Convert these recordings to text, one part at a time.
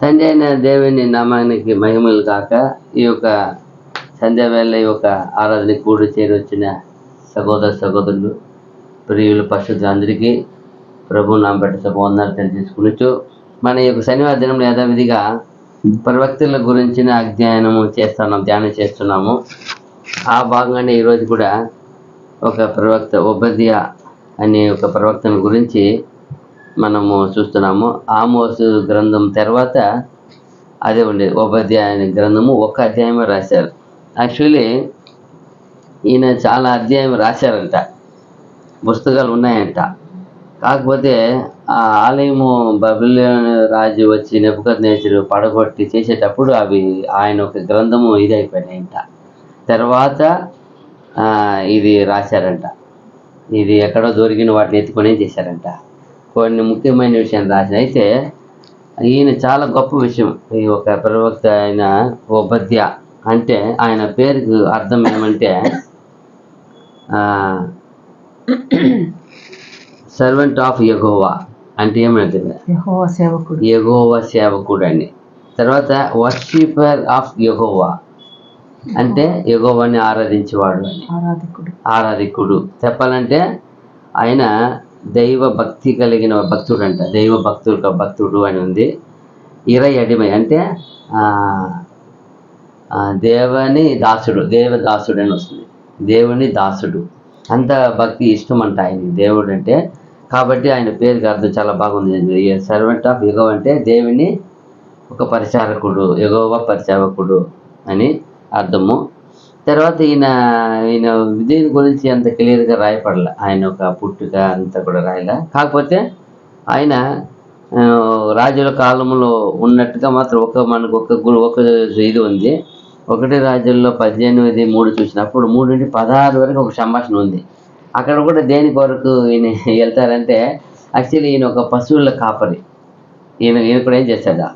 తండ్రి అయిన దేవుని నామానికి మహిమలు కాక ఈ యొక్క సంధ్యావేళ ఈ యొక్క ఆరాధన కూడి చేరి వచ్చిన సహోదరులు ప్రియులు పరిశుద్ధులందరికీ ప్రభు నామబెట్ట శుభవందనాలు తెలియజేసుకున్నట్టు మన ఈ యొక్క శనివారం దినంలో యథావిధిగా ప్రవక్తల గురించిన ధ్యానం చేస్తున్నాము. ఆ భాగంగానే ఈరోజు కూడా ఒక ప్రవక్త ఓబద్యా అనే ఒక ప్రవక్తను గురించి మనము చూస్తున్నాము. ఆమోసు గ్రంథం తర్వాత అదే ఉండేది. ఓబద్యా అనే గ్రంథము ఒక అధ్యాయమే రాశారు. యాక్చువల్లీ ఈయన చాలా అధ్యాయం రాశారంట, పుస్తకాలు ఉన్నాయంట. కాకపోతే ఆ ఆలయము బబిలోను రాజు వచ్చి నెబుకద్నెజరు పడగొట్టి చేసేటప్పుడు అవి ఆయన ఒక గ్రంథము ఇదైపోయినాయంట. తర్వాత ఇది రాశారంట. ఇది ఎక్కడో దొరికిన వాటిని ఎత్తుకొని చేశారంట. కొన్ని ముఖ్యమైన విషయాలు రాసిన. అయితే ఈయన చాలా గొప్ప విషయం. ఈ ఒక ప్రవక్త అయిన ఓబద్యా అంటే ఆయన పేరుకు అర్థం ఏమంటే సర్వెంట్ ఆఫ్ యెహోవా అంటే ఏమంటే యెహోవా సేవకుడు అని. తర్వాత వర్షిపర్ ఆఫ్ యెహోవా అంటే యెహోవాని ఆరాధించేవాడు అని, ఆరాధికుడు. చెప్పాలంటే ఆయన దైవ భక్తి కలిగిన భక్తుడు అంట. దైవ భక్తుడు అని ఉంది. అడిమై అంటే దేవుని దాసుడు, దేవదాసుడు అని వస్తుంది. దేవుని దాసుడు, అంత భక్తి ఇష్టం అంట ఆయన దేవుడు అంటే. కాబట్టి ఆయన పేరుకి అర్థం చాలా బాగుంది. సర్వెంట్ ఆఫ్ యెహోవా అంటే దేవుని ఒక పరిచారకుడు, యెహోవా పరిచారకుడు అని అర్థము. తర్వాత ఈయన దీని గురించి అంత క్లియర్గా రాయపడలే. ఆయన ఒక పుట్టుక అంతా కూడా రాయలే. కాకపోతే ఆయన రాజుల కాలంలో ఉన్నట్టుగా మాత్రం మనకు ఒక ఇది ఉంది. 1 రాజుల్లో 18:3 చూసినప్పుడు 3 నుండి 16 వరకు ఒక సంభాషణ ఉంది. అక్కడ కూడా దేని కొరకు ఈయన వెళ్తారంటే, యాక్చువల్లీ ఈయన ఒక పశువుల కాపరి. ఈయన కూడా ఏం చేస్తాడా,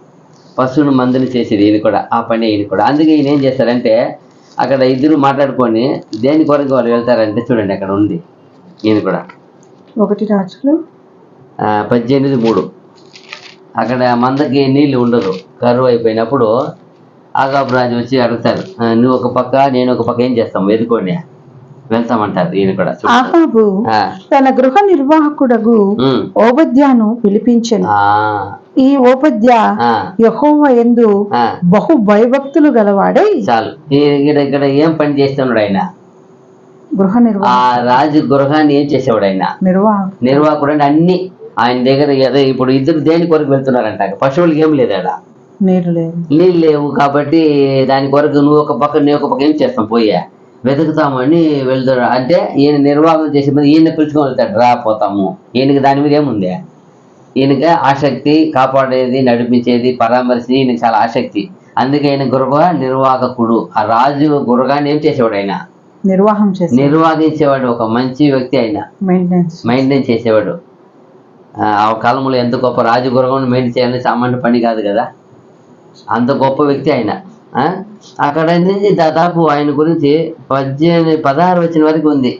పశువును మందుని చేసేది ఈయన కూడా, ఆ పని ఈయన కూడా. అందుకే ఈయన ఏం చేస్తారంటే అక్కడ ఇద్దరు మాట్లాడుకొని దేని కొరకు వాళ్ళు వెళ్తారంటే చూడండి, అక్కడ ఉంది. ఈయన కూడా 1 రాజులు 18:3 అక్కడ మందకి నీళ్ళు ఉండదు, కరువు అయిపోయినప్పుడు ఆగాబు రాజు వచ్చి అడుగుతారు, నువ్వు ఒక పక్క నేను ఒక పక్క ఏం చేస్తాం, ఎదుర్కొని వెళ్తామంటారు. ఈయన కూడా ఆహాబు తన గృహ నిర్వాహకుడగు ఓబద్యాను పిలిపించెను. ఈ ఓబద్యా యెహోవా యందు బహు భయభక్తులు గలవాడై చాలు. ఇక్కడ ఏం పని చేస్తున్నాడు ఆయన? గృహ రాజు గృహాన్ని ఏం చేసేవాడు ఆయన? నిర్వాహకుడు. అంటే అన్ని ఆయన దగ్గర. ఇప్పుడు ఇద్దరు దేని కొరకు వెళ్తున్నారంట, పశువులకి ఏం లేదు, ఆడ నీళ్ళు లేవు. కాబట్టి దాని కొరకు నువ్వు ఒక పక్క నేను ఒక పక్క ఏం చేస్తాం, పోయా వెతుకుతామని వెళ్తాడు. అంటే ఈయన నిర్వాహకం చేసే మీద ఈయన పిలుచుకొని వెళ్తాడు, రాపోతాము. ఈయనకి దాని మీద ఏముంది? ఈయనకి ఆసక్తి, కాపాడేది, నడిపించేది, పరామర్శి ఈయనకి చాలా ఆసక్తి. అందుకే ఆయన గృహ నిర్వాహకుడు. ఆ రాజు గృహాన్ని ఏం చేసేవాడు? ఆయన నిర్వహించేవాడు. ఒక మంచి వ్యక్తి ఆయన, మెయింటైన్ చేసేవాడు. ఆ కాలంలో ఎంత గొప్ప రాజు గృహం మెయింటైన్ చేయాలని సామాన్య పని కాదు కదా, అంత గొప్ప వ్యక్తి ఆయన. అక్కడ నుంచి దాదాపు ఆయన గురించి 16 వచ్చిన వరకు ఉంది.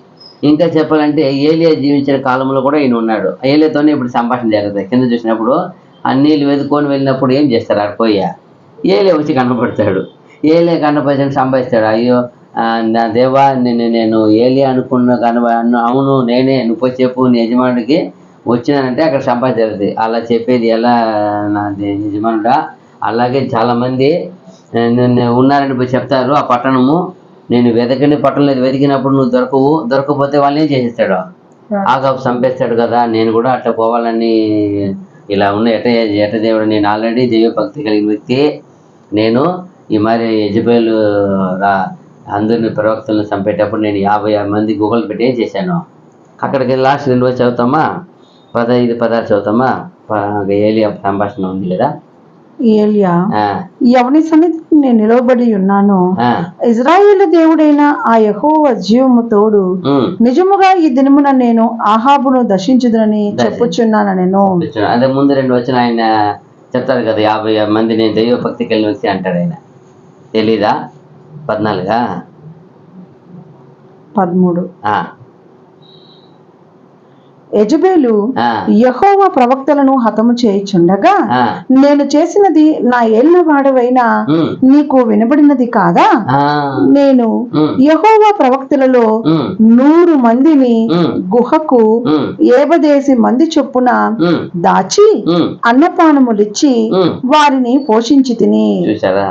ఇంకా చెప్పాలంటే ఏలియా జీవించిన కాలంలో కూడా ఈయన ఉన్నాడు. ఏలియాతోనే ఇప్పుడు సంభాషణ జరుగుతాయి. కింద చూసినప్పుడు అన్నీళ్ళు వెతుకొని వెళ్ళినప్పుడు ఏం చేస్తారు, అక్కడ పోయా ఏలియా వచ్చి కనపడతాడు. ఏలియా కనపడిన సంభాషిస్తాడు, అయ్యో నా దేవా, నేను ఏలియా అవును నేనే, నువ్వు పోయి చెప్పు నీ యజమానుడికి వచ్చినానంటే అక్కడ సంభాషణ జరుగుతుంది. అలా చెప్పేది ఎలా నా యజమానుడా? అలాగే చాలామంది ఉన్నారని పోయి చెప్తారు ఆ పట్టణము. నేను పట్టణం లేదు, వెతికినప్పుడు నువ్వు దొరకపోతే వాళ్ళని ఏం చేసేస్తాడు, ఆగాపు చంపేస్తాడు కదా. నేను కూడా అట్లా పోవాలని ఇలా ఉన్న ఎట దేవుడు, నేను ఆల్రెడీ దైవభక్తి కలిగిన వ్యక్తి. నేను ఈ మరి యెజబెలు అందరిని ప్రవక్తలను చంపేటప్పుడు నేను 50 మంది గుహలు పెట్టి ఏం చేశాను. అక్కడికి లాస్ట్ 2 రోజులు చదువుతామా, 15-16 చదువుతామా. ఏలియా సంభాషణ ఉంది కదా. ఏలియా, ఎవని సన్నిధిని నేను నిలవబడి ఉన్నాను, ఇజ్రాయేలు దేవుడైన ఆ యెహోవా జీవము తోడు, నిజముగా ఈ దినమున నేను ఆహాబును దర్శించుదునని చెప్పుచున్నాను. నేను అదే ముందు 2 వచ్చిన ఆయన చెప్తారు కదా, 50 మంది నేను దైవభక్తి కలిగిన వ్యక్తి అంటాడు ఆయన. తెలీదా? 14 13 యెజబెలు యెహోవా ప్రవక్తలను హతము చేయుచుండగా నేను చేసినది నా ఏలిన వాడవైన నీకు వినబడినది కాదా? నేను యెహోవా ప్రవక్తలలో 100 మందిని గుహకు 50 మంది చొప్పున దాచి అన్నపానములిచ్చి వారిని పోషించి తిని. చూసారా,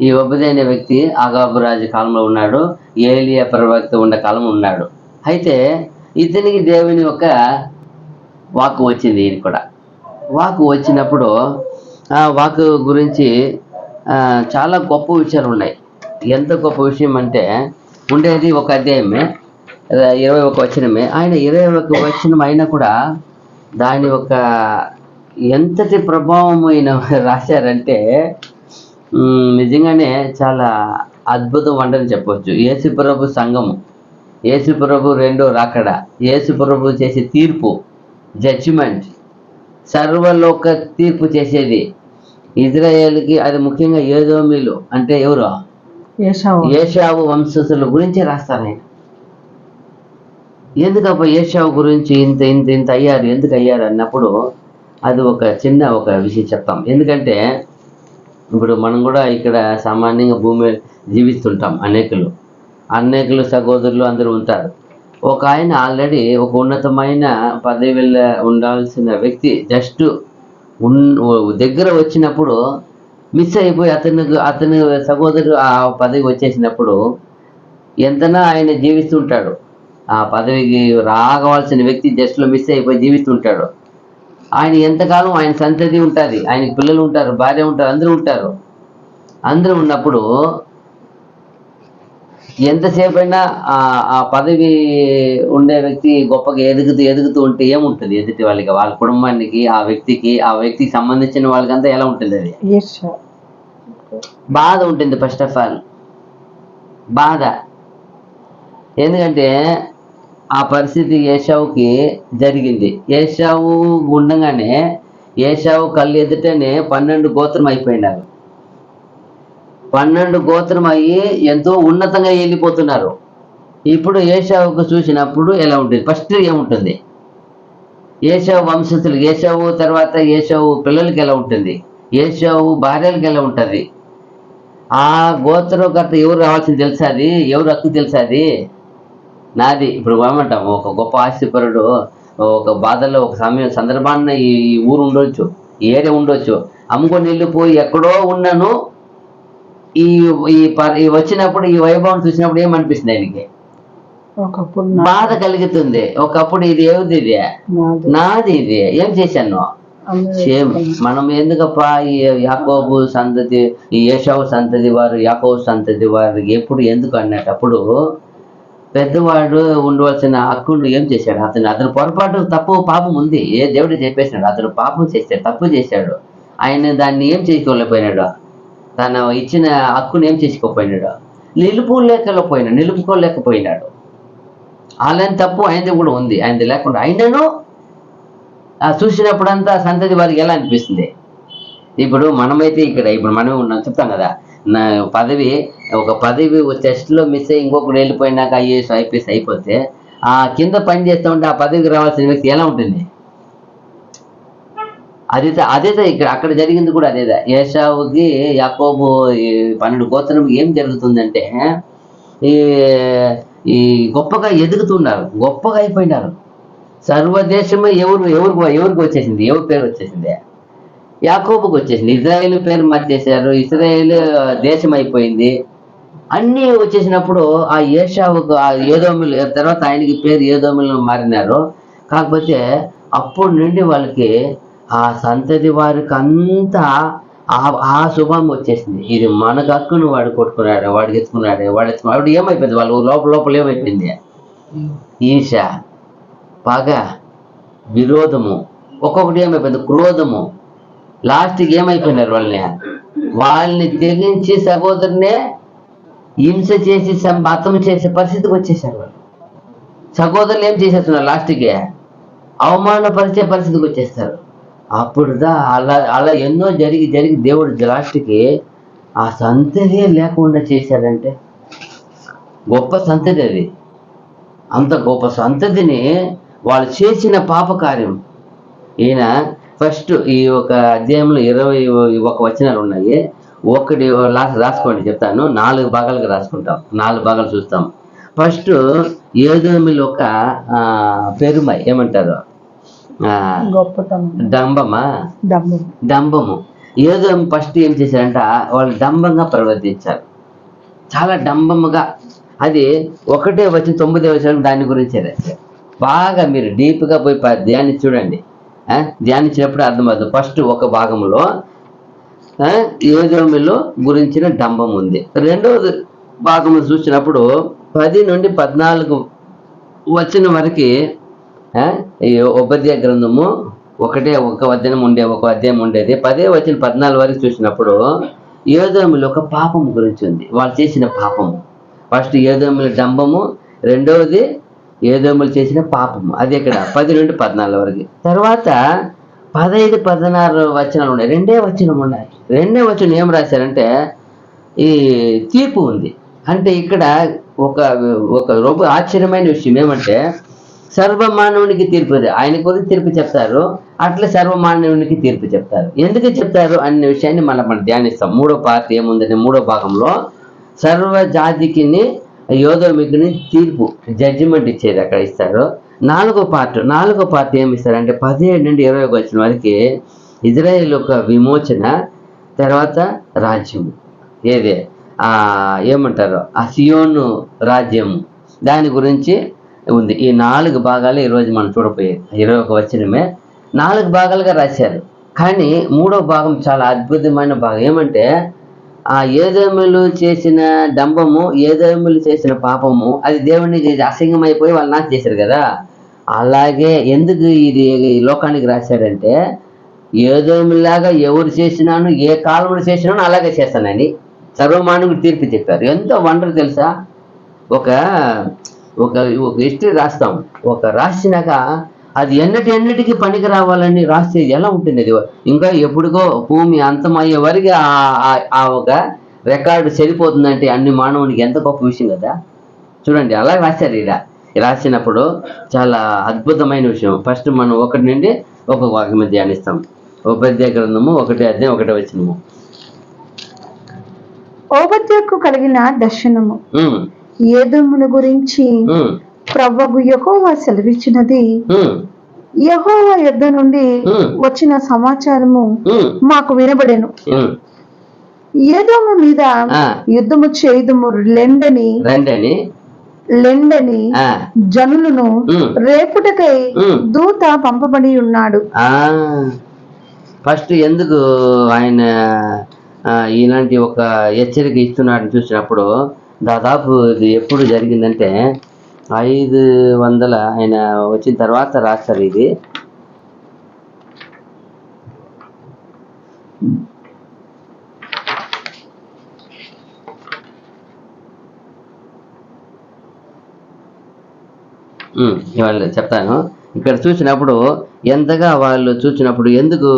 ఈ ఒబేద్ అనే వ్యక్తి ఆగాబు రాజు కాలంలో ఉన్నాడు, ఏలియా ప్రవక్త ఉన్న కాలం ఉన్నాడు. అయితే ఇతనికి దేవుని యొక్క వాక్కు వచ్చింది. ఈయన కూడా వాక్కు వచ్చినప్పుడు ఆ వాక్కు గురించి చాలా గొప్ప విషయాలు ఉన్నాయి. ఎంత గొప్ప విషయం అంటే, ఉండేది ఒక అధ్యాయమే, 21 వచనమే. ఆయన 21 వచనం అయినా కూడా దాని యొక్క ఎంతటి ప్రభావమైన రాశారంటే నిజంగానే చాలా అద్భుతం వంటని చెప్పవచ్చు. యేసుప్రభు సంఘము, యేసుప్రభు రెండో రాకడ, యేసుప్రభు చేసే తీర్పు, జడ్జిమెంట్, సర్వలోక తీర్పు చేసేది ఇజ్రాయేల్కి. అది ముఖ్యంగా ఏదోమీలు అంటే ఎవరు? ఏశావు వంశస్థుల గురించి రాస్తారు ఆయన. ఎందుకబ్బా ఏశావు గురించి ఇంత ఇంత ఇంత అయ్యారు, ఎందుకు అయ్యారు అన్నప్పుడు అది ఒక చిన్న విషయం చెప్తాం. ఎందుకంటే ఇప్పుడు మనం కూడా ఇక్కడ సామాన్యంగా భూమి జీవిస్తుంటాం. అనేకులు సహోదరులు అందరూ ఉంటారు. ఒక ఆయన ఆల్రెడీ ఒక ఉన్నతమైన పదవిలో ఉండాల్సిన వ్యక్తి జస్ట్ దగ్గర వచ్చినప్పుడు మిస్ అయిపోయి అతని సహోదరు ఆ పదవి వచ్చేసినప్పుడు ఎంతనా ఆయన జీవిస్తుంటాడు. ఆ పదవికి రాగవలసిన వ్యక్తి జస్ట్లో మిస్ అయిపోయి జీవిస్తుంటాడు. ఆయన ఎంతకాలం ఆయన సంతతి ఉంటుంది, ఆయనకి పిల్లలు ఉంటారు, భార్య ఉంటారు, అందరూ ఉన్నప్పుడు ఎంతసేపు అయినా ఆ పదవి ఉండే వ్యక్తి గొప్పగా ఎదుగుతూ ఉంటే ఏముంటుంది ఎదుటి వాళ్ళకి, వాళ్ళ కుటుంబానికి, ఆ వ్యక్తికి సంబంధించిన వాళ్ళకంతా ఎలా ఉంటుంది? అది బాధ ఉంటుంది. ఫస్ట్ ఆఫ్ ఆల్ బాధ. ఎందుకంటే ఆ పరిస్థితి ఏశావుకి జరిగింది. ఏశావు ఉండగానే ఏశావు కళ్ళు ఎదుటనే 12 గోత్రం అయిపోయినారు. 12 గోత్రం అయ్యి ఎంతో ఉన్నతంగా వెళ్ళిపోతున్నారు. ఇప్పుడు ఏశావుకు చూసినప్పుడు ఎలా ఉంటుంది? ఫస్ట్ ఏముంటుంది? ఏశావు వంశస్థులు, ఏశావు తర్వాత ఏశావు పిల్లలకి ఎలా ఉంటుంది? ఏశావు భార్యలకి ఎలా ఉంటుంది? ఆ గోత్రకర్త ఎవరు రావాల్సింది తెలుసా? అది ఎవరు హక్కు తెలుసా? అది నాది. ఇప్పుడు ఏమంటాము, ఒక గొప్ప ఆస్తిపరుడు ఒక బాధల్లో ఒక సందర్భాన్న ఈ ఊరు ఉండొచ్చు, ఈ ఏరియా ఉండొచ్చు, అమ్ముకొని వెళ్ళిపోయి ఎక్కడో ఉన్నాను, ఈ వచ్చినప్పుడు ఈ వైభవం చూసినప్పుడు ఏమనిపిస్తుంది? ఆయనకి బాధ కలుగుతుంది. ఒకప్పుడు ఇది ఏది, ఇది నాది, ఇది ఏం చేశాను? సేమ్ మనం ఎందుకప్ప ఈ యాకోబు సంతతి, ఈ ఏశావు సంతతి వారు, యాకోబు సంతతి వారు ఎప్పుడు ఎందుకు అన్నటప్పుడు పెద్దవాడు ఉండవలసిన హక్కును ఏం చేశాడు? అతను పొరపాటు, తప్పు, పాపం ఉంది. దేవుడు చెప్పేసినాడు, అతను పాపం చేశాడు, తప్పు చేశాడు. ఆయన దాన్ని ఏం చేసుకోలేకపోయినాడు? తను ఇచ్చిన హక్కును ఏం చేసుకోపోయినాడు? నిలుపుకోలేకపోయినాడు. అలాంటి తప్పు ఆయనది కూడా ఉంది. ఆయనది లేకుండా అయినను చూసినప్పుడంతా సంతతి వారికి ఎలా అనిపిస్తుంది? ఇప్పుడు మనమైతే ఇప్పుడు మనమే ఉన్నాం, చెప్తాం కదా, నా ఒక పదవి టెస్ట్లో మిస్ అయ్యి ఇంకొకటి వెళ్ళిపోయినాక ఐపీఎస్ అయిపోతే ఆ కింద పని చేస్తూ ఉంటే ఆ పదవికి రావాల్సిన వ్యక్తి ఎలా ఉంటుంది? అదేదా అక్కడ జరిగింది కూడా అదేదా. ఏశావుకి యాకోబు 12 గోత్రం ఏం జరుగుతుందంటే ఈ గొప్పగా ఎదుగుతున్నారు, గొప్పగా అయిపోయినారు. సర్వదేశమే ఎవరికి వచ్చేసింది? ఎవరి పేరు వచ్చేసింది? యాకోబుకి వచ్చేసింది. ఇజ్రాయేల్ పేరు మార్చేశారు, ఇజ్రాయేల్ దేశం అయిపోయింది. అన్నీ వచ్చేసినప్పుడు ఆ ఏశావుకు, ఆ ఏదోములు తర్వాత ఆయనకి పేరు ఏదోములు మారినారు. కాకపోతే అప్పుడు నుండి వాళ్ళకి ఆ సంతతి వారికి అంతా ఆ శుభం వచ్చేసింది. ఇది మనకు హక్కును వాడు కొట్టుకున్నాడు, వాడికి ఎత్తుకున్నాడు, ఏమైపోయింది? వాళ్ళు లోపల ఏమైపోయింది? ఈర్ష, పగ, విరోధము, ఒక్కొక్కటి ఏమైపోయింది? క్రోధము. లాస్ట్కి ఏమైపోయినారు? వాళ్ళని తెగించి సహోదరునే హింస చేసి హతం చేసే పరిస్థితికి వచ్చేసారు. వాళ్ళు సహోదరులు ఏం చేసేస్తున్నారు? లాస్ట్కి అవమానపరిచే పరిస్థితికి వచ్చేస్తారు. అప్పుడు అలా ఎన్నో జరిగి దేవుడు లాస్ట్కి ఆ సంతతి లేకుండా చేశాడంటే గొప్ప సంతతి అది. అంత గొప్ప సంతతిని వాళ్ళు చేసిన పాపకార్యం. ఈయన ఫస్ట్ ఈ ఒక అధ్యాయంలో 21 వచనాలు ఉన్నాయి. ఒకటి లాస్ట్ రాసుకోండి, చెప్తాను. 4 భాగాలుగా రాసుకుంటాం, 4 భాగాలు చూస్తాం. ఫస్ట్ ఏదోమిలో ఒక పెరుమై ఏమంటారు, గొప్పతనం, డంబము. ఏదో ఫస్ట్ ఏం చేశారంట, వాళ్ళు డంబంగా ప్రవర్తించారు, చాలా డంబముగా. అది 1 వచ్చిన 9 వచ్చిన దాని గురించి బాగా మీరు డీప్గా పోయి ధ్యానించి చూడండి. ధ్యానించినప్పుడు అర్థమవుతుంది. ఫస్ట్ ఒక భాగంలో ఏదోమిలో గురించిన డంబం ఉంది. రెండవది భాగంలో చూసినప్పుడు 10 నుండి 14 వచ్చిన వరకు ఈ ఉపద్య గ్రంథము ఒక అధ్యాయం ఉండేది. 10 వచ్చిన 14 వరకు చూసినప్పుడు ఏదోమిలో ఒక పాపం గురించి ఉంది, వాళ్ళు చేసిన పాపము. ఫస్ట్ ఏదోమిల డంబము, రెండవది ఏదోములు చేసిన పాపము. అది ఇక్కడ 10 నుండి 14 వరకు. తర్వాత 15, 16 వచనాలు ఉన్నాయి. రెండే వచనం ఏం రాశారంటే ఈ తీర్పు ఉంది. అంటే ఇక్కడ ఒక రొప్ప ఆశ్చర్యమైన విషయం ఏమంటే, సర్వమానవునికి తీర్పు, ఆయన గురించి తీర్పు చెప్తారు, అట్లా సర్వమానవునికి తీర్పు చెప్తారు. ఎందుకు చెప్తారు అనే విషయాన్ని మనం ధ్యానిస్తాం. 3వ పార్ట్ ఏముందంటే, 3వ భాగంలో సర్వ జాతికి యోధోమికుని తీర్పు, జడ్జిమెంట్ ఇచ్చేది అక్కడ ఇస్తారు. 4వ పార్ట్ ఏమి ఇస్తారంటే 17 నుండి 21 వచ్చిన వరకు ఇజ్రాయేల్ యొక్క విమోచన, తర్వాత రాజ్యము, ఏమంటారు ఆ సియోను రాజ్యము, దాని గురించి ఉంది. ఈ 4 భాగాలు ఈరోజు మనం చూడపోయేది. 21 వచనమే 4 భాగాలుగా రాశారు. కానీ 3వ భాగం చాలా అద్భుతమైన భాగం. ఏమంటే ఆ ఏదోములు చేసిన డంబము, ఏదోములు చేసిన పాపము, అది దేవునికి అసహ్యమైపోయి వాళ్ళు నాకు చేశారు కదా. అలాగే ఎందుకు ఇది లోకానికి రాశారంటే, ఏదోములాగా ఎవరు చేసినాను, ఏ కాలంలో చేసినాను అలాగే చేస్తానని సర్వమానవుడికి తీర్పు చెప్పారు. ఎంతో వండర్ తెలుసా. ఒక ఒక హిస్టరీ రాస్తాం, రాసినాక అది ఎన్నటికి పనికి రావాలని రాస్తే ఎలా ఉంటుంది. అది ఇంకా ఎప్పుడుగో భూమి అంతమయ్యే వరకు ఆ ఒక రికార్డు చెడిపోతుందంటే అన్ని మానవునికి ఎంత గొప్ప విషయం కదా. చూడండి అలా రాశారు. ఇలా రాసినప్పుడు చాలా అద్భుతమైన విషయం. ఫస్ట్ మనం 1 నుండి 1 వాక్యం ధ్యానిస్తాం. ఉపద్య గ్రంథము 1 అధ్యాయం 1 వచనము. ఓబద్యకు కలిగిన దర్శనము. ఏదోమును గురించి ప్రభువు యెహోవా సెలవిచ్చినది, యెహోవా యొద్ద నుండి వచ్చిన సమాచారము మాకు వినబడెను. ఏదోము మీద యుద్ధము చేయుదుము లెండని జనులను రేపుటకై దూత పంపబడి ఉన్నాడు. ఫస్ట్ ఎందుకు ఆయన ఇలాంటి ఒక హెచ్చరిక ఇస్తున్నాడు చూసినప్పుడు, దాదాపు ఇది ఎప్పుడు జరిగిందంటే 500 ఆయన వచ్చిన తర్వాత రాస్తారు. ఇది ఇవాళ చెప్తాను. ఇక్కడ చూసినప్పుడు ఎంతగా వాళ్ళు చూసినప్పుడు ఎందుకు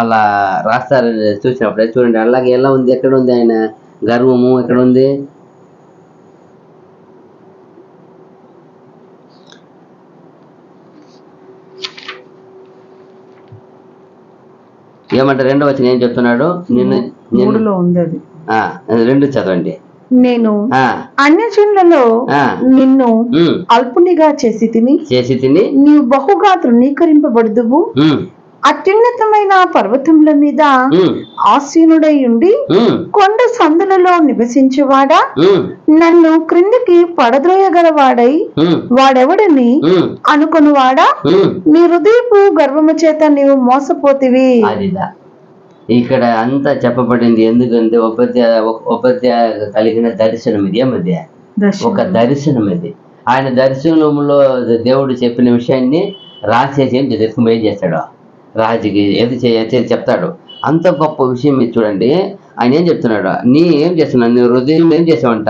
అలా రాస్తారని చూసినప్పుడు చూడండి. అలాగే ఎలా ఉంది, ఎక్కడ ఉంది ఆయన గర్వము, ఎక్కడ ఉంది. ఏమంటారు 2వ వచనం ఏం చెప్తున్నాడు? నిన్ను 2 చదవండి. నేను అన్యజనులలో నిన్ను అల్పునిగా చేసి తిని నీవు బహుగా తృణీకరింపబడుదువు. అత్యున్నతమైన పర్వతముల మీద ఆసీనుడై ఉండి కొండ సందులలో నివసించేవాడా, నన్ను క్రిందికి పడద్రోయగలవాడై వాడెవడని అనుకునివాడా, నీ హృదయపు గర్వము చేత నీవు మోసపోతివి. ఇక్కడ అంతా చెప్పబడింది. ఎందుకంటే ఉపద్య కలిగిన దర్శనం ఇది. ఏమది? ఒక దర్శనం ఇది. ఆయన దర్శనంలో దేవుడు చెప్పిన విషయాన్ని రాసేసి ఏం చేస్తాడు, రాజుకి ఏది చెప్తాడు. అంత గొప్ప విషయం ఇది చూడండి. ఆయన ఏం చెప్తున్నాడు, నీ ఏం చేస్తున్నాడు, నీ హృదయం ఏం చేసావంట,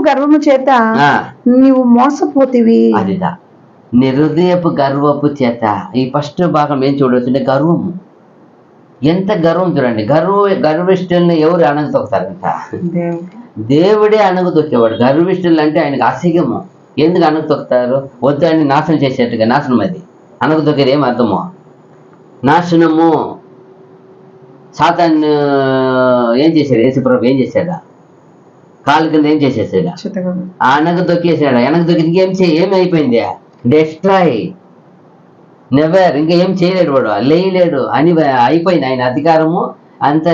గర్వము చేత నీవు మోసపోతివి. అదిదా నీ హృదయపు గర్వపు చేత. ఈ ఫస్ట్ భాగం ఏం చూడవచ్చు, గర్వము. ఎంత గర్వం చూడండి. గర్విష్ఠుల్ని ఎవరు అణగతొక్కుతారంట? దేవుడే అణగతొక్కేవాడు. గర్విష్ఠులు అంటే ఆయనకు అసహ్యము. ఎందుకు అనగతొక్కుతారు? వద్దు అని నాశనం చేసేట్టుగా నాశనం. అది అనగతొక్కేది ఏం అర్థమో? నాశనము. సాతాను ఏం చేశాడు? యేసుప్రభు ఏం చేశాడా? కాలు కింద ఏం చేసేసాడా? అనగ తొక్కేసాడా? వెనక తొక్కి ఏమి అయిపోయింది? డెస్ట్రాయ్. నెవర్. ఇంకా ఏం చేయలేడు వాడు, లేయలేడు అని అయిపోయింది. ఆయన అధికారము అంతా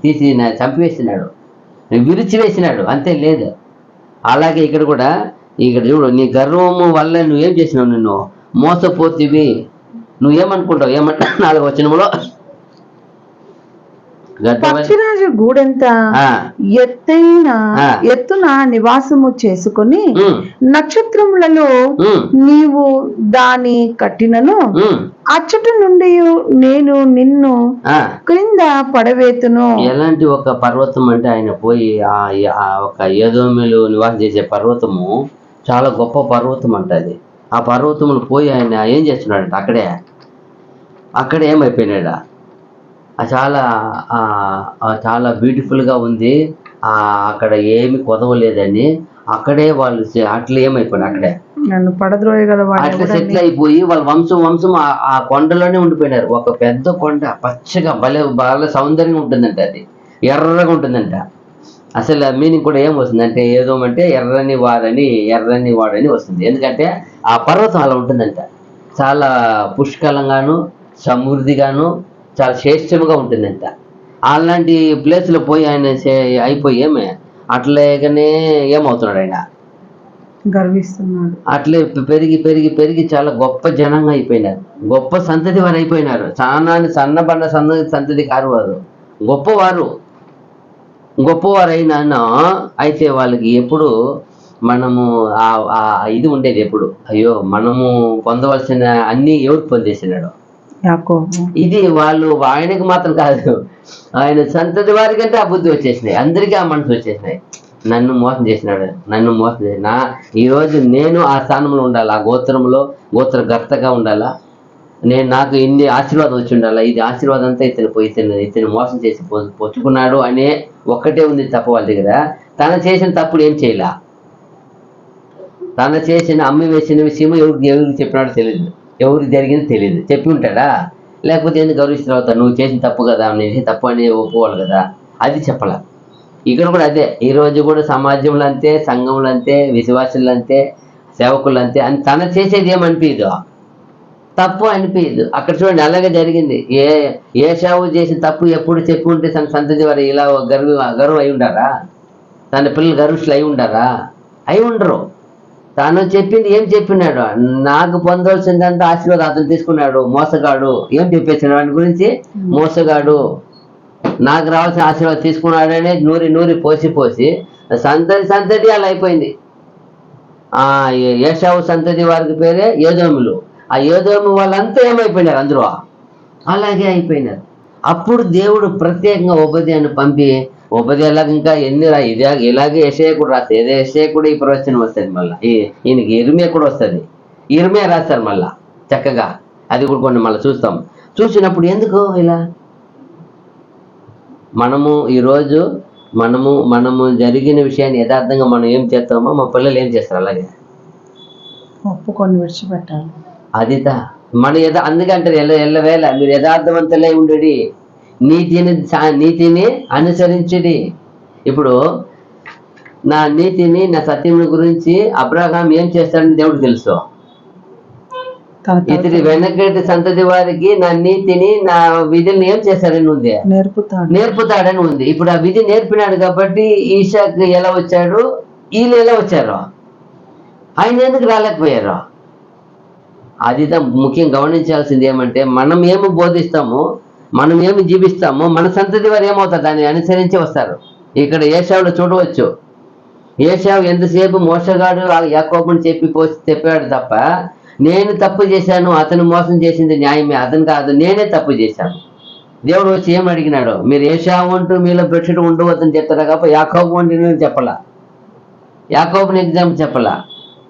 తీసి చంపివేసినాడు, విరిచివేసినాడు, అంతే. లేదు. అలాగే ఇక్కడ కూడా, ఇక్కడ చూడు, నీ గర్వము వల్ల నువ్వేం చేసినావు? నిన్ను మోసపోతివి. నువ్వేమనుకుంటావు? ఏమంటా 4వ వచనంలో, పక్షిరాజు గూడెంత ఎత్తున నివాసము చేసుకుని నక్షత్రములలో నీవు దాని కట్టినను అచ్చట నుండి నేను నిన్ను క్రింద పడవేతును. ఎలాంటి ఒక పర్వతం అంటే, ఆయన పోయి ఆ ఒక ఏదోములు నివాసం చేసే పర్వతము చాలా గొప్ప పర్వతం అంటది. ఆ పర్వతములు పోయి ఆయన ఏం చేస్తున్నాడంట? అక్కడే ఏమైపోయినాడా? చాలా చాలా బ్యూటిఫుల్గా ఉంది, అక్కడ ఏమి కొదవలేదని అక్కడే వాళ్ళు అట్లా ఏమైపోయినా అక్కడే నన్ను పడద్రోయగల అట్లా సెటిల్ అయిపోయి వాళ్ళ వంశం ఆ కొండలోనే ఉండిపోయినారు. ఒక పెద్ద కొండ, పచ్చగా బాగా సౌందర్యంగా ఉంటుందంట. అది ఎర్రగా ఉంటుందంట. అసలు మీనింగ్ కూడా ఏం వస్తుందంటే, ఏదోమంటే ఎర్రని వాడని వస్తుంది. ఎందుకంటే ఆ పర్వతం అలా ఉంటుందంట. చాలా పుష్కలంగాను సమృద్ధిగాను చాలా శ్రేష్టముగా ఉంటుందంట. అలాంటి ప్లేస్లో పోయి ఆయన అయిపోయి అట్లాగనే ఏమవుతున్నాడు? ఆయన గర్విస్తున్నాడు. అట్లే పెరిగి పెరిగి పెరిగి చాలా గొప్ప జనంగా అయిపోయినారు, గొప్ప సంతతి వారు అయిపోయినారు. చాలా సన్నబడ్డ సంతతి కారు వారు, గొప్పవారు అయినా. అయితే వాళ్ళకి ఎప్పుడు మనము ఇది ఉండేది ఎప్పుడు, అయ్యో మనము పొందవలసిన అన్ని ఎవరు పొందేసినాడు? ఇది వాళ్ళు ఆయనకు మాత్రం కాదు, ఆయన సంతతి వారికంటే ఆ బుద్ధి వచ్చేసినాయి, అందరికీ ఆ మనసు వచ్చేసినాయి. నన్ను మోసం చేసినాడు. ఈరోజు నేను ఆ స్థానంలో ఉండాలా, ఆ గోత్రకర్తగా ఉండాలా. నాకు ఇన్ని ఆశీర్వాదం వచ్చి ఉండాలా. ఇది ఆశీర్వాదం అంతా ఇతను మోసం చేసి పొచ్చుకున్నాడు అనే ఒక్కటే ఉంది తప్ప వాళ్ళ దగ్గర. తను చేసిన తప్పుడు ఏం చేయలే. తను చేసిన అమ్మి వేసిన విషయం ఎవరికి చెప్పినాడో తెలియదు, ఎవరికి జరిగింది తెలియదు. చెప్పి ఉంటాడా? లేకపోతే ఎందుకు గౌరవిస్తున్నావు? నువ్వు చేసిన తప్పు కదా, నేను తప్పు అని ఒప్పుకోవాలి కదా, అది చెప్పాల. ఇక్కడ కూడా అదే. ఈరోజు కూడా సమాజంలో అంతే, సంఘంలో అంతే, విశ్వాసులు అంతే, సేవకులు అంతే. అని తన చేసేది ఏమనిపించదు, తప్పు అనిపించదు. అక్కడ చూడండి, అలాగే జరిగింది. ఏశావు చేసిన తప్పు ఎప్పుడు చెప్పి ఉంటే తన సంతతి వారు ఇలా గర్వం అయి ఉండారా? తన పిల్లలు గర్విష్ఠులు అయి ఉండారా? అయి ఉండరు. తాను చెప్పింది ఏం చెప్పినాడు? నాకు పొందవలసిందంతా ఆశీర్వాదం అతను తీసుకున్నాడు. మోసగాడు ఏం చెప్పేసాడు వాడి గురించి? మోసగాడు. నాకు రావాల్సిన ఆశీర్వాదం తీసుకున్నాడనే నూరి పోసి సంతతి అలా అయిపోయింది. ఏశావు సంతతి వారికి పేరే ఏదోములు. ఆ ఏదోము వాళ్ళంతా ఏమైపోయినారు? అందరూ అలాగే అయిపోయినారు. అప్పుడు దేవుడు ప్రత్యేకంగా ఉపదేశాన్ని పంపి, ఉపదేశాలకు ఇంకా ఎన్ని ఇలాగే యెషయా కూడా రాస్తారు. యెషయా కూడా ఈ ప్రవచనం వస్తుంది. మళ్ళీ ఈయనకి ఇర్మియా కూడా వస్తుంది. ఇర్మియా రాస్తారు మళ్ళా చక్కగా. అది కూడా కొన్ని మళ్ళీ చూస్తాం. చూసినప్పుడు ఎందుకు ఇలా ఈరోజు మనము జరిగిన విషయాన్ని యథార్థంగా మనం ఏం చేస్తామో మా పిల్లలు ఏం చేస్తారు? అలాగే ఒప్పుకొని విడిచిపెట్టాలి. అదిదా మన అందుకంటారు ఎల్లవేళ మీరు యథార్థవంతులై ఉండడి, నీతిని అనుసరించడి. ఇప్పుడు నా నీతిని, నా సత్యముల గురించి అబ్రహాం ఏం చేస్తాడని దేవుడికి తెలుసు. ఇతడి వెనకటి సంతతి వారికి నా నీతిని, నా విధిని ఏం చేస్తాడని ఉంది, నేర్పుతాడని ఉంది. ఇప్పుడు ఆ విధి నేర్పినాడు కాబట్టి ఈశాక్ ఎలా వచ్చాడు, వీళ్ళు ఎలా వచ్చారు? ఆయన ఎందుకు రాలేకపోయారు? అది ముఖ్యం గమనించాల్సింది. ఏమంటే మనం ఏమి బోధిస్తామో, మనం ఏమి జీవిస్తామో, మన సంతతి వారు ఏమవుతారు? దాన్ని అనుసరించి వస్తారు. ఇక్కడ ఏశావులో చూడవచ్చు. ఏశావు ఎంతసేపు మోసగాడు యాకోబుని చెప్పాడు తప్ప, నేను తప్పు చేశాను, అతను మోసం చేసింది న్యాయమే, అతను కాదు, నేనే తప్పు చేశాను. దేవుడు వచ్చి ఏం అడిగినాడు? మీరు ఏశావు అంటూ మీలో పెట్టుడు ఉండవద్దని చెప్తారా కాబట్టి యాకోబు అంటే నేను చెప్పలా, యాకోబుని ఎగ్జాంపుల్ చెప్పలా.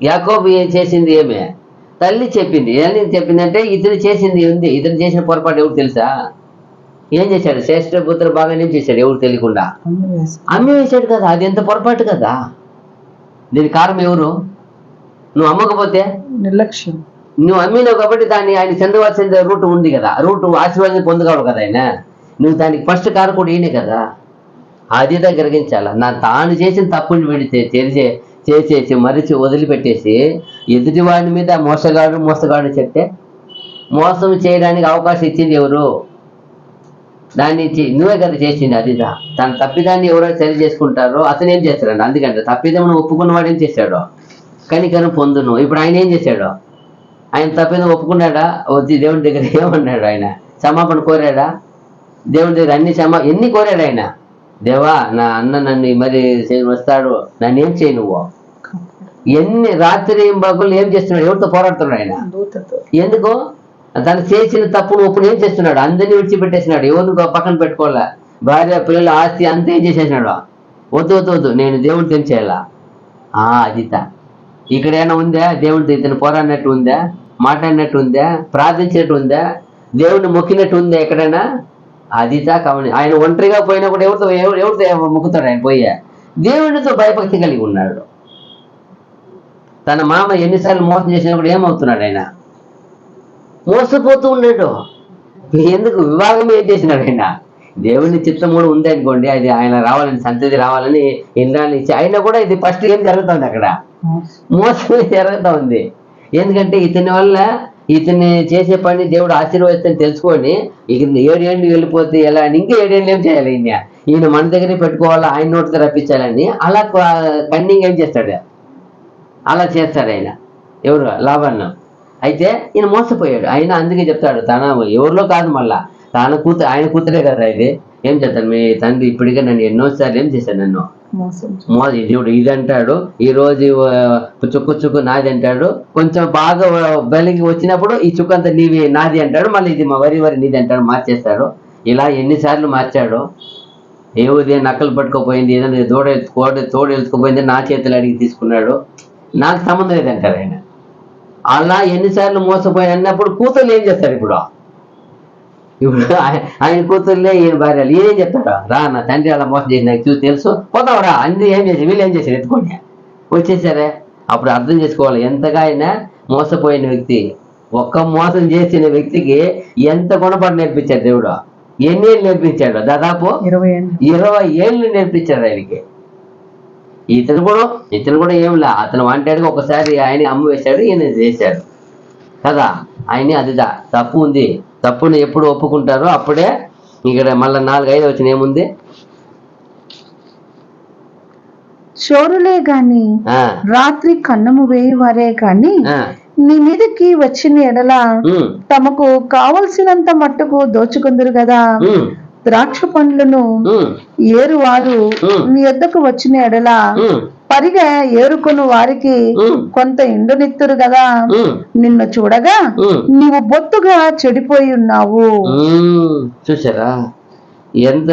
యాకోబు చేసింది ఏమే? తల్లి చెప్పింది. ఏమని చెప్పిందంటే, ఇతను చేసింది ఉంది. ఇతను చేసిన పొరపాటు ఎవరు తెలుసా? ఏం చేశాడు? శ్రేష్ఠ పుత్ర బాగానే చేశాడు, ఎవరు తెలియకుండా అమ్మి వేశాడు కదా. అది ఎంత పొరపాటు కదా. దీని కారణం ఎవరు? నువ్వు అమ్మకపోతే నిర్లక్ష్యం. నువ్వు అమ్మినావు కాబట్టి దాన్ని ఆయన చెందవలసిన రూట్ ఉంది కదా, రూట్ ఆశీర్వాదం పొందగలవు కదా ఆయన. నువ్వు దానికి ఫస్ట్ కారకుడు ఈయనే కదా. అది గ్రహించాల. తాను చేసిన తప్పుని విడితే చేసేసి మరిచి వదిలిపెట్టేసి ఎదుటివాడి మీద మోసగాడు చెప్తే మోసం చేయడానికి అవకాశం ఇచ్చింది ఎవరు? దాన్ని నువ్వే కదా చేసింది. అదిదా తన తప్పిదాన్ని ఎవరో సరి చేసుకుంటారో అతను ఏం చేస్తాడు? అందుకంటే తప్పిదం ఒప్పుకున్నవాడు ఏం చేశాడు? కనికరం పొందును. ఇప్పుడు ఆయన ఏం చేశాడు? ఆయన తప్పిదం ఒప్పుకున్నాడా? వచ్చి దేవుని దగ్గర ఏమన్నాడు? ఆయన క్షమాపణ కోరాడా? దేవుని దగ్గర ఎన్ని కోరాడు ఆయన? దేవా, నా అన్న నన్ను మరి వస్తాడు, నన్ను ఏం చేయి నువ్వు? ఎన్ని రాత్రి బాగులు ఏం చేస్తున్నాడు? ఎవరితో పోరాడుతున్నాడు ఆయన? ఎందుకు? తను చేసిన తప్పును ఒప్పుడు ఏం చేస్తున్నాడు? అందరినీ విడిచిపెట్టేసినాడు. ఎవరిని పక్కన పెట్టుకోవాలా? భార్య పిల్లల ఆస్తి అంతా ఏం చేసేసినాడు? వద్దు నేను దేవుడితో ఏం చేయాలా? అదిత ఇక్కడ ఏమైనా ఉందా? దేవుడితో ఇతను పోరాడినట్టు ఉందా? మాట్లాడినట్టు ఉందా? ప్రార్థించినట్టు ఉందా? దేవుడిని మొక్కినట్టు ఉందా ఎక్కడైనా? అదితా కావాలి. ఆయన ఒంటరిగా పోయినా కూడా ఎవరితో మొక్కుతాడు? ఆయన పోయే దేవుడితో భయభక్తి కలిగి ఉన్నాడు. తన మామ ఎన్నిసార్లు మోసం చేసినా కూడా ఏమవుతున్నాడు? ఆయన మోసపోతూ ఉన్నాడు. ఎందుకు? వివాహం ఏం చేసినాడు ఆయన? దేవుని చిత్తం కూడా ఉంది అనుకోండి, అది ఆయన రావాలని, సంతతి రావాలని ఇంద్రాన్ని ఇచ్చి అయినా కూడా ఇది ఫస్ట్ ఏం జరుగుతుంది? అక్కడ మోసమే జరుగుతూ ఉంది. ఎందుకంటే ఇతన్ని చేసే పని దేవుడు ఆశీర్వదిస్తని తెలుసుకొని ఇక 7 ఏళ్ళు వెళ్ళిపోతే ఎలా అని ఇంకా 7 ఏళ్ళు ఏం చేయాలి? ఈయన మన దగ్గరే పెట్టుకోవాలా, ఆయన నోటితో రప్పించాలని అలా కన్నింగ్ ఏం చేస్తాడు? అలా చేస్తాడు ఆయన. ఎవరు? లాభాన్ని. అయితే ఈయన మోసపోయాడు. ఆయన అందుకే చెప్తాడు, తన ఎవరిలో కాదు, మళ్ళా ఆయన కూతురే కదా ఇది. ఏం చెప్తాను? మీ తండ్రి ఇప్పటికే నన్ను ఎన్నోసార్లు ఏం చేశాడు? నన్ను దేవుడు ఇది అంటాడు, ఈ రోజు చుక్కు నాది అంటాడు, కొంచెం బాగా బలికి వచ్చినప్పుడు ఈ చుక్కు అంతా నీవి నాది అంటాడు, మళ్ళీ ఇది వరి నీది అంటాడు, మార్చేస్తాడు. ఇలా ఎన్నిసార్లు మార్చాడు. ఏది నక్కలు పట్టుకోపోయింది, ఏదైనా తోడు ఎత్తుకుపోయింది నా చేతులు అడిగి తీసుకున్నాడు, నాకు సంబంధం లేదంటారు ఆయన. అలా ఎన్నిసార్లు మోసపోయి అన్నప్పుడు కూతుర్లు ఏం చేస్తారు? ఇప్పుడు ఆయన కూతుర్లే ఈయన భార్యలు. ఈయనేం చెప్తాడు? రా, నా తండ్రి అలా మోసం చేసి నాకు చూసి తెలుసు, పోతావురా. అన్ని ఏం చేసి వీళ్ళు ఏం చేశారు? ఎత్తుకొని వచ్చేసారే. అప్పుడు అర్థం చేసుకోవాలి ఎంతగా ఆయన మోసపోయిన వ్యక్తి. ఒక్క మోసం చేసిన వ్యక్తికి ఎంత గుణపాఠం నేర్పించాడు దేవుడు. ఎన్ని ఏళ్ళు నేర్పించాడు? దాదాపు 20 ఏళ్ళు నేర్పించాడు ఆయనకి. ఇతను కూడా ఏంలా, అతను వాంటాడుగా ఒకసారి ఆయన అమ్మ వేశాడు, ఈయన చేశాడు కదా. ఆయన అదిదా తప్పు ఉంది. తప్పుని ఎప్పుడు ఒప్పుకుంటారో అప్పుడే ఇక్కడ మళ్ళీ 4-5 వచ్చిన ఏముంది? చోరులే గాని రాత్రి కన్నము వేయవారే గాని నీ మీదకి వచ్చిన ఎడల తమకు కావలసినంత మట్టుకు దోచుకుందరు కదా. ద్రాక్ష పండ్లను ఏరువారు నీ యొద్దకు వచ్చిన ఎడల పరిగా ఏరుకొను వారికి కొంత ఎండునిత్తురు కదా. నిన్ను చూడగా నీవు బొత్తుగా చెడిపోయి ఉన్నావు. చూసారా ఎంత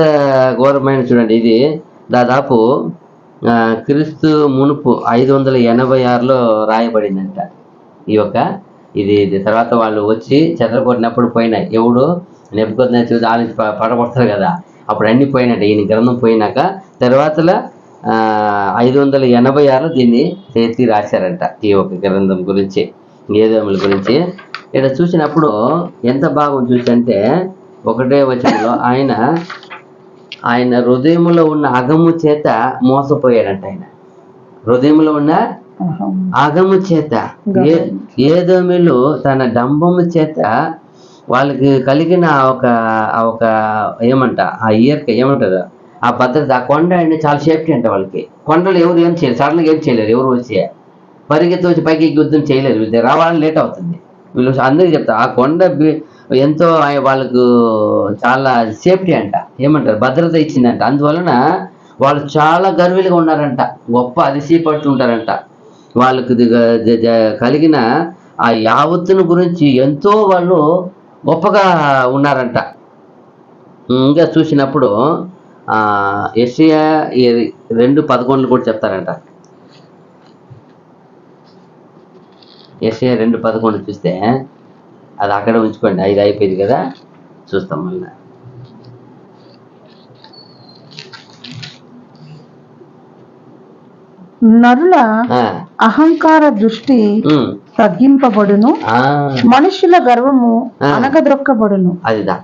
ఘోరమైన? చూడండి, ఇది దాదాపు క్రీస్తు మునుపు 586లో రాయబడిందంట ఈ యొక్క ఇది. తర్వాత వాళ్ళు వచ్చి చెదరగొట్టినప్పుడు పోయినాయి. ఎవడు నెప్పుకొద్దని చూసి ఆలోచించి పడగొడతారు కదా, అప్పుడు అన్ని పోయినట్ట. ఈయన గ్రంథం పోయినాక తర్వాత 586లో దీన్ని చేతి రాశారంట ఈ యొక్క గ్రంథం గురించి, ఏదోముల గురించి. ఇక్కడ చూసినప్పుడు ఎంత బాగుంది చూసంటే 1వ వచనంలో ఆయన హృదయంలో ఉన్న అగము చేత మోసపోయాడంట. ఆయన హృదయంలో ఉన్న అగము చేత, ఏదోములు తన డంబము చేత వాళ్ళకి కలిగిన ఒక ఏమంట, ఆ ఇయర్కి ఏమంటారు, ఆ భద్రత, ఆ కొండ అంటే చాలా సేఫ్టీ అంట వాళ్ళకి. కొండలు ఎవరు ఏం చేయలేరు, సడన్గా ఏం చేయలేరు. ఎవరు వచ్చి పరిగెత్తి వచ్చి పైకి యుద్ధం చేయలేరు. వీళ్ళు రావాలని లేట్ అవుతుంది. వీళ్ళు అందరికీ చెప్తారు ఆ కొండ ఎంతో వాళ్ళకు చాలా సేఫ్టీ అంట, ఏమంటారు భద్రత ఇచ్చిందంట. అందువలన వాళ్ళు చాలా గర్విలుగా ఉన్నారంట, గొప్ప అతిశయపడుతుంటారంట. వాళ్ళకు కలిగిన ఆ యావత్తును గురించి ఎంతో వాళ్ళు గొప్పగా ఉన్నారంట. ఇంకా చూసినప్పుడు యెషయా 2:11 కూడా చెప్తారంట. యెషయా 2:11 చూస్తే అది అక్కడ ఉంచుకోండి, 5 అయిపోయింది కదా, చూస్తాం మళ్ళీ. నరుల ఆ, అహంకార దృష్టి ఉమ్, తగ్గింపబడును, ఆ, మనుషుల గర్వము అనగద్రొక్కబడును. అదిదా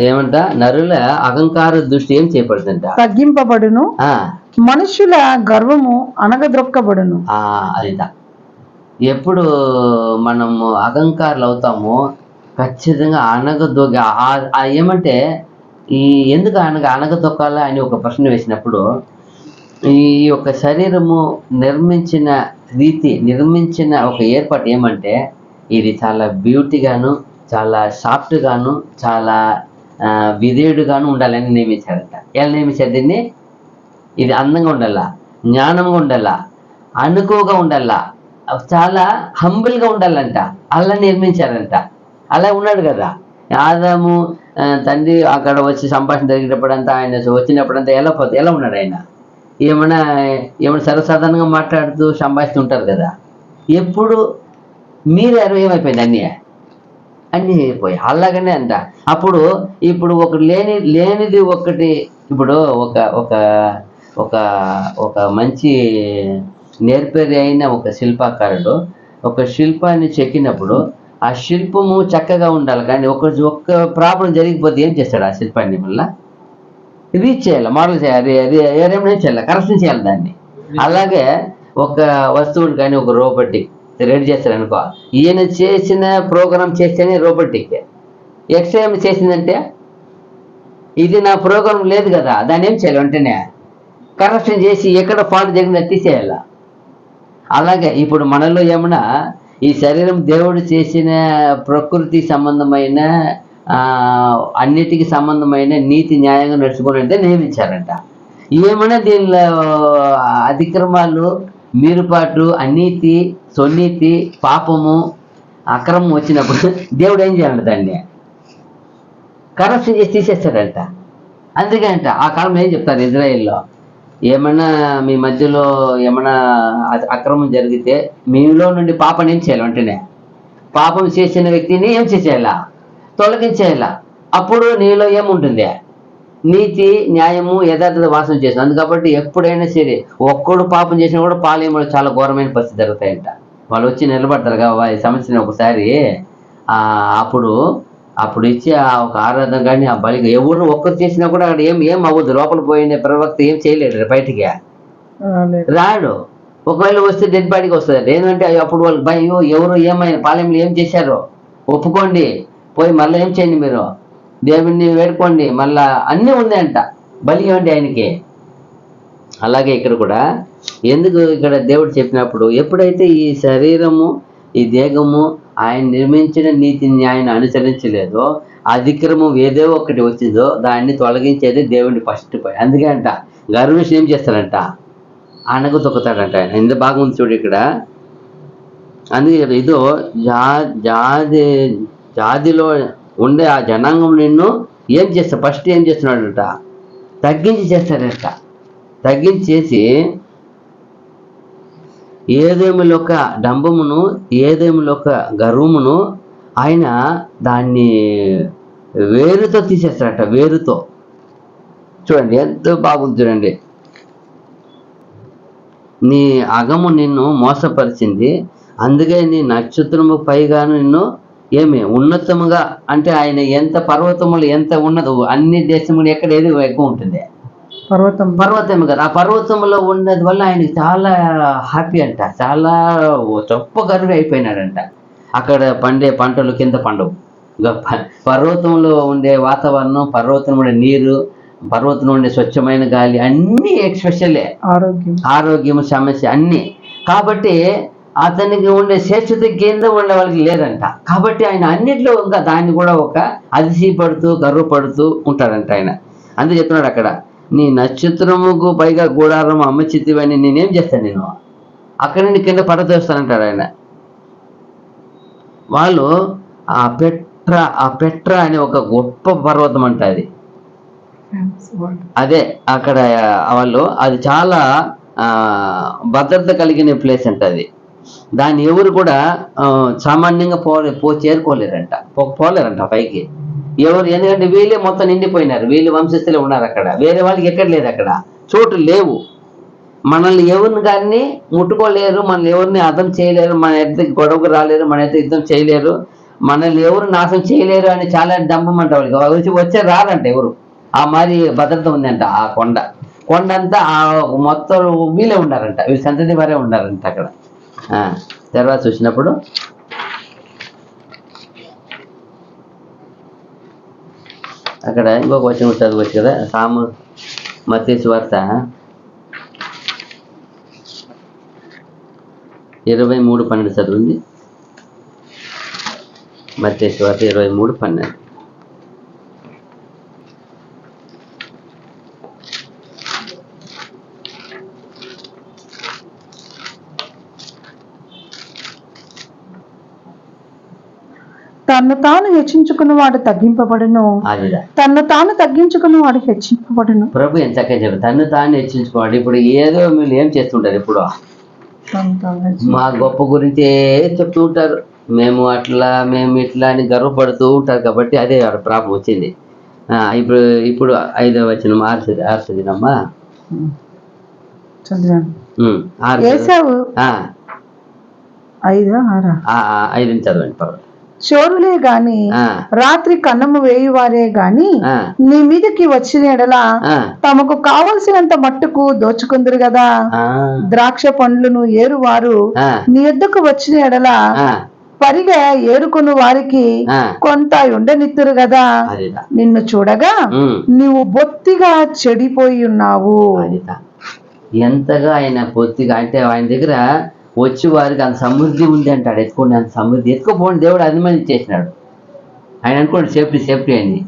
ఏమంట, నరుల అహంకార దృష్టి ఏం చేయబడుతుంట, తగ్గింపబడును, ఆ, మనుషుల గర్వము అనగద్రొక్కబడును. అదిదా. ఎప్పుడు మనము అహంకారులు అవుతామో ఖచ్చితంగా అనగదొగ్గ ఏమంటే ఈ ఎందుకు అనగదొక్కాలా అని ఒక ప్రశ్న వేసినప్పుడు, ఈ యొక్క శరీరము నిర్మించిన రీతి, నిర్మించిన ఒక ఏర్పాటు ఏమంటే ఇది చాలా బ్యూటీగాను, చాలా సాఫ్ట్గాను, చాలా విధేయుడుగాను ఉండాలని నియమించారంట. ఎలా నియమించారు దీన్ని? ఇది అందంగా ఉండాలా, జ్ఞానంగా ఉండాలా, అనుకువగా ఉండాలా, చాలా హంబుల్గా ఉండాలంట. అలా నిర్మించారంట. అలా ఉన్నాడు కదా ఆదాము. తండ్రి అక్కడ వచ్చి సంభాషణ జరిగేటప్పుడంతా, ఆయన వచ్చినప్పుడంతా ఎలా ఉన్నాడు ఆయన? ఏమైనా సర్వసాధారణంగా మాట్లాడుతూ సంభాషిస్తుంటారు కదా. ఎప్పుడు మీరు ఏమైపోయింది, అన్నీ అయిపోయి అలాగనే అంట. ఇప్పుడు ఒకటి లేనిది ఒకటి. ఇప్పుడు ఒక ఒక ఒక ఒక మంచి నేర్పరి అయిన ఒక శిల్పకారుడు ఒక శిల్పాన్ని చెక్కినప్పుడు ఆ శిల్పము చక్కగా ఉండాలి. కానీ ఒక్క ప్రాబ్లం జరిగిపోతే ఏం చేస్తాడు? ఆ శిల్పాన్ని మళ్ళీ రీచ్ చేయాలి, మోడల్ చేయాలి, ఏం చేయాలి, కరెక్షన్ చేయాలి దాన్ని. అలాగే ఒక వస్తువుని కానీ ఒక రోబోటిక్ రెడీ చేస్తారు అనుకో, ఈయన చేసిన ప్రోగ్రామ్ చేస్తేనే రోబోటిక్. ఎక్స్ట్రా ఏమి చేసిందంటే ఇది నా ప్రోగ్రామ్ లేదు కదా, దాన్ని ఏం చేయాలి, వెంటనే కరెక్షన్ చేసి ఎక్కడ ఫాల్ట్ జరిగిందో తీసేయాల. అలాగే ఇప్పుడు మనలో ఏమన్నా ఈ శరీరం దేవుడు చేసిన ప్రకృతి సంబంధమైన అన్నిటికీ సంబంధమైన నీతి న్యాయంగా నడుచుకోవాలంటే నియమించారంట. ఏమైనా దీనిలో అతిక్రమాలు, మీరుపాటు, అనీతి, సున్నీతి, పాపము, అక్రమం వచ్చినప్పుడు దేవుడు ఏం చేయాలంట? దాన్ని కరప్షన్ చేసి తీసేస్తాడంట. అందుకంట ఆ కాలంలో ఏం చెప్తారు ఇజ్రాయిల్లో, ఏమన్నా మీ మధ్యలో ఏమన్నా అక్రమం జరిగితే మీలో నుండి పాపని ఏం చేయాలి, వెంటనే పాపం చేసిన వ్యక్తిని ఏం చేసేయాలా, తొలగించేయాల. అప్పుడు నీలో ఏముంటుంది? నీతి, న్యాయము, యథార్థత వాసన చేస్తుంది. అందుకబట్టి ఎప్పుడైనా సరే ఒక్కడు పాపం చేసినా కూడా పాలెంలో చాలా ఘోరమైన పరిస్థితి జరుగుతాయంట. వాళ్ళు వచ్చి నిలబడతారు కదా ఈ సంవత్సరం ఒకసారి. అప్పుడు ఇచ్చి ఒక ఆరాధన కానీ ఆ బలిగా ఎవరు ఒక్కరు చేసినా కూడా అక్కడ ఏం అవ్వదు. లోపల పోయిన ప్రవక్త ఏం చేయలేడు, బయటికి రాడు. ఒకవేళ వస్తే డెడ్ బాడీకి వస్తుంది. ఏంటంటే అప్పుడు వాళ్ళు భయం, ఎవరు ఏమైనా పాలెంలో ఏం చేశారో ఒప్పుకోండి, పోయి మళ్ళీ ఏం చేయండి, మీరు దేవుణ్ణి వేడుకోండి, మళ్ళా అన్నీ ఉన్నాయంట, బలి ఇవ్వండి ఆయనకి. అలాగే ఇక్కడ కూడా ఎందుకు ఇక్కడ దేవుడు చెప్పినప్పుడు, ఎప్పుడైతే ఈ శరీరము, ఈ దేహము ఆయన నిర్మించిన నీతి న్యాయాన్ని అనుసరించలేదో, అధిక్రమం ఏదో ఒకటి వచ్చిందో దాన్ని తొలగించేది దేవుడిని ఫస్ట్. అందుకే అంట గర్విష్టి ఏం చేస్తాడంట, అనగ తొక్కుతాడంట ఆయన. ఎంత బాగుంది చూడు ఇక్కడ. అందుకే ఇదో జాతిలో ఉండే ఆ జనాంగం నిన్ను ఏం చేస్తా, ఫస్ట్ ఏం చేస్తున్నాడంట, తగ్గించి చేస్తాడంట. తగ్గించేసి ఏదేములొక డంబమును, ఏదేములొక గర్వమును ఆయన దాన్ని వేరుతో తీసేస్తాడట. వేరుతో చూడండి ఎంతో బాగుంది చూడండి. నీ అగము నిన్ను మోసపరిచింది, అందుకే నీ నక్షత్రము పైగాను నిన్ను ఉన్నతముగా, అంటే ఆయన ఎంత పర్వతములు ఎంత ఉన్నదో అన్ని దేశములు ఎక్కడ ఏది ఎక్కువ ఉంటుంది, పర్వతం కదా. ఆ పర్వతంలో ఉన్నది వల్ల ఆయనకి చాలా హ్యాపీ అంట, చాలా గొప్ప గర్వి అయిపోయినాడంట. అక్కడ పండే పంటలు కింద పండవు. పర్వతంలో ఉండే వాతావరణం, పర్వతం ఉండే నీరు, పర్వతంలో ఉండే స్వచ్ఛమైన గాలి అన్నీ స్పెషలే. ఆరోగ్యం సమస్య అన్నీ. కాబట్టి అతనికి ఉండే శ్రేష్ఠత కింద ఉండే వాళ్ళకి లేదంట. కాబట్టి ఆయన అన్నిట్లో ఇంకా దాన్ని కూడా ఒక అతిశయపడుతూ గర్వపడుతూ ఉంటాడంట ఆయన. అందుకే చెప్తున్నాడు అక్కడ, నీ నక్షత్రముకు పైగా గూడారం అమ్మచిత్తివని నేనేం చేస్తాను, నేను అక్కడి నుండి కింద పడతేస్తానంటాడు ఆయన. వాళ్ళు ఆ పెట్రా అనే ఒక గొప్ప పర్వతం అంట అది. అదే అక్కడ వాళ్ళు అది చాలా భద్రత కలిగిన ప్లేస్ అంట అది. దాన్ని ఎవరు కూడా సామాన్యంగా చేరుకోలేరంట, పోలేరంట పైకి ఎవరు. ఎందుకంటే వీళ్ళే మొత్తం నిండిపోయినారు, వీళ్ళు వంశస్థులే ఉన్నారు అక్కడ, వేరే వాళ్ళకి ఎక్కడ లేదు, అక్కడ చోటు లేవు. మనల్ని ఎవరిని కానీ ముట్టుకోలేరు, మనల్ని ఎవరిని అర్థం చేయలేరు, మన ఎద్దరికి గొడవకు రాలేరు, మన ఎద్దరికి యుద్ధం చేయలేరు, మనల్ని ఎవరు నాశనం చేయలేరు అని చాలా డంపమంట వాళ్ళకి వచ్చే రారంట ఎవరు. ఆ మరి భద్రత ఉందంట ఆ కొండ అంతా ఆ మొత్తం వీళ్ళే ఉన్నారంట, వీళ్ళ సంతతి వారే ఉన్నారంట అక్కడ. తర్వాత చూసినప్పుడు అక్కడ ఇంకొక వచనం చదవచ్చు కదా, మత్తయి సువార్త 23:12 చదువుంది. మత్తయి సువార్త 23:12. తన్ను తాను హెచ్చించుకున్న వాడు తగ్గింపబడును, తన్ను తాను తగ్గించుకున్న వాడు హెచ్చింపబడును. ప్రభు ఎంత చక్కగా చెప్పారు, తన్ను తాను హెచ్చించుకోవాలి. ఇప్పుడు ఏదో మీరు ఏం చేస్తుంటారు, ఇప్పుడు మా గొప్ప గురించే చెప్తూ ఉంటారు, మేము అట్లా మేము ఇట్లా అని గర్వపడుతూ ఉంటారు. కాబట్టి అదే ప్రాబ్లం వచ్చింది. ఇప్పుడు 5వ వచనం ఆరుసదినమ్మా 5 చదవండి. పర్వాలేదు. చోరులే గాని రాత్రి కన్నము వేయువారే గాని నీ మీదకి వచ్చిన ఎడల తమకు కావలసినంత మట్టుకు దోచుకుందరు కదా. ద్రాక్ష పండ్లను ఏరువారు నీ యొద్దకు వచ్చిన ఎడల పరిగా ఏరుకుని వారికి కొంత ఉండనిత్తురు కదా. నిన్ను చూడగా నీవు బొత్తిగా చెడిపోయి ఉన్నావు. ఎంతగా ఆయన బొత్తిగా అంటే ఆయన దగ్గర వచ్చి వారికి అంత సమృద్ధి ఉంది అంటాడు. ఎత్తుకోండి, అంత సమృద్ధి ఎత్తుకోపోండి. దేవుడు అది మంది చేసినాడు. ఆయన అనుకోండి సేఫ్టీ అని.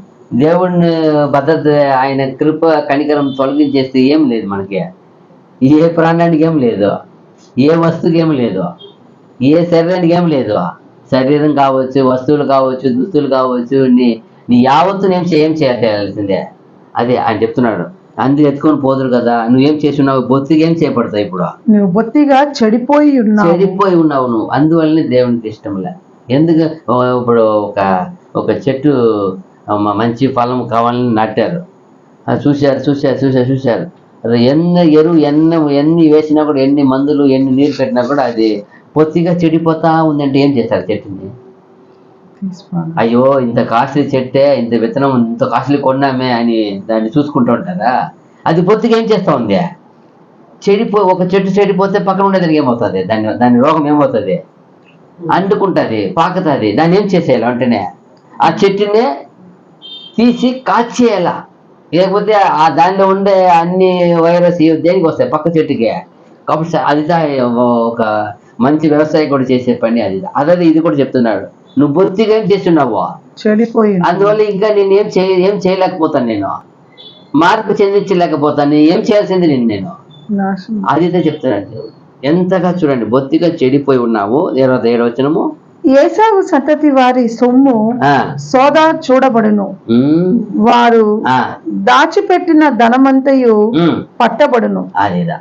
దేవుడిని భద్రత, ఆయన కృప కనికరం తొలగించేస్తే ఏం లేదు మనకి. ఏ ప్రాణానికి ఏం లేదు, ఏ వస్తువుకి ఏం లేదు, ఏ శరీరానికి ఏం లేదు. శరీరం కావచ్చు, వస్తువులు కావచ్చు, దుస్తులు కావచ్చు, నీ యావత్తు ఏం చేయాల్సిందే. అదే ఆయన చెప్తున్నాడు. అందరూ ఎత్తుకొని పోదురు కదా, నువ్వేం చేసి ఉన్నావు, బొత్తిగా ఏం చేయబడతావు. ఇప్పుడు నువ్వు బొత్తిగా చెడిపోయి ఉన్నావు నువ్వు. అందువల్లనే దేవునికి ఇష్టంలే. ఎందుకు ఇప్పుడు ఒక చెట్టు మంచి ఫలం కావాలని నాటారు, చూశారు. అది ఎరువు ఎన్ని వేసినా కూడా, ఎన్ని మందులు ఎన్ని నీరు పెట్టినా కూడా అది పొత్తిగా చెడిపోతా ఉందంటే ఏం చేస్తారు చెట్టుని? అయ్యో ఇంత కాస్ట్లీ చెట్టే, ఇంత విత్తనం ఇంత కాస్ట్లీ కొన్నామే అని దాన్ని చూసుకుంటూ ఉంటారా? అది పొత్తిగా ఏం చేస్తా ఉంది? ఒక చెట్టు చెడిపోతే పక్కన ఉండేదానికి ఏమవుతుంది? దాని రోగం ఏమవుతుంది? అంటుకుంటుంది, పాకుతుంది. దాన్ని ఏం చేసేయాలి వెంటనే? ఆ చెట్టునే తీసి కాల్చేయాల. లేకపోతే ఆ దానిలో ఉండే అన్ని వైరస్ దేనికి వస్తాయి? పక్క చెట్టుకి. కాబట్టి అది ఒక మంచి వ్యవసాయకుడు చేసే పని అది. అదే ఇది కూడా చెప్తున్నాడు, నువ్వు బొత్తిగా ఏం చేస్తున్నావు, చెడిపోయి. అందువల్ల ఇంకా నేను ఏం చేయలేకపోతాను, నేను మార్పు చెందించలేకపోతాను, ఏం చేయాల్సింది నేను. అది చెప్తున్నాడు దేవుడు. ఎంతగా చూడండి, బొత్తిగా చెడిపోయి ఉన్నావు. 27వ వచనము, ఏశావు సంతతి వారి సొమ్ము సోదా చూడబడును, వారు దాచిపెట్టిన ధనమంతయు పట్టబడును. అదేదా,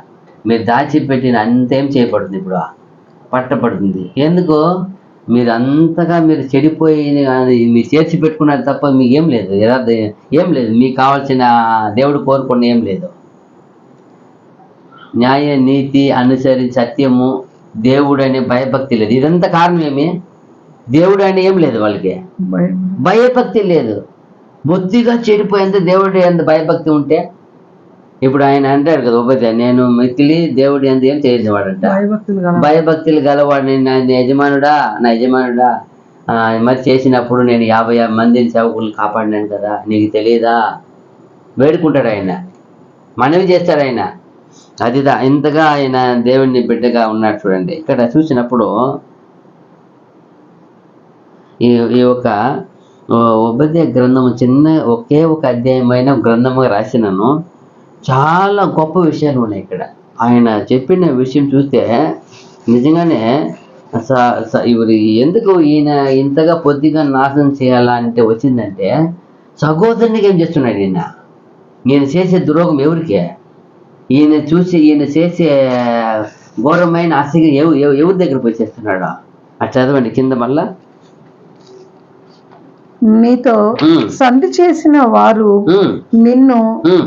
మీరు దాచిపెట్టిన అంతేం చేయబడుతుంది, ఇప్పుడు పట్టబడుతుంది. ఎందుకు? మీరు అంతగా మీరు చెడిపోయి మీరు చేర్చి పెట్టుకున్నారు తప్ప మీకు ఏం లేదు, ఏం లేదు. మీకు కావాల్సిన దేవుడు కోరుకున్న ఏం లేదు. న్యాయ నీతి అనుసరించి సత్యము, దేవుడు అనే భయభక్తి లేదు. ఇదంతా కారణం ఏమి? దేవుడు అని ఏం లేదు, వాళ్ళకి భయభక్తి లేదు. బొత్తిగా చెడిపోయేంత దేవుడు ఎంత భయభక్తి ఉంటే, ఇప్పుడు ఆయన అంటాడు కదా ఉపదేశ, నేను మిక్కిలి దేవుడు ఎంత ఏం చేసేవాడంట, భయభక్తులు గలవాడిని నా యజమానుడా మరి చేసినప్పుడు నేను 50 మందిని సేవకులు కాపాడినాను కదా, నీకు తెలియదా? వేడుకుంటాడు ఆయన, మనవి చేస్తాడు ఆయన. అదిదా ఇంతగా ఆయన దేవుడిని బిడ్డగా ఉన్నాడు. చూడండి ఇక్కడ చూసినప్పుడు ఈ ఒక ఉపదేశ గ్రంథము ఒకే ఒక అధ్యాయమైన గ్రంథముగా రాసినాను. చాలా గొప్ప విషయాలు ఉన్నాయి ఇక్కడ. ఆయన చెప్పిన విషయం చూస్తే నిజంగానే ఇవరు ఎందుకు ఈయన ఇంతగా పొద్దుగా నాశనం చేయాలా అంటే వచ్చిందంటే, సహోదరునికి ఏం చేస్తున్నాడు ఈయన చేసే ద్రోహం ఎవరికే? ఈయన చేసే ఘోరమైన ఆశగా ఎవరి దగ్గర పోయి చేస్తున్నాడు? అది చదవండి కింద మళ్ళా నీతో సంధి చేసిన వారు నిన్ను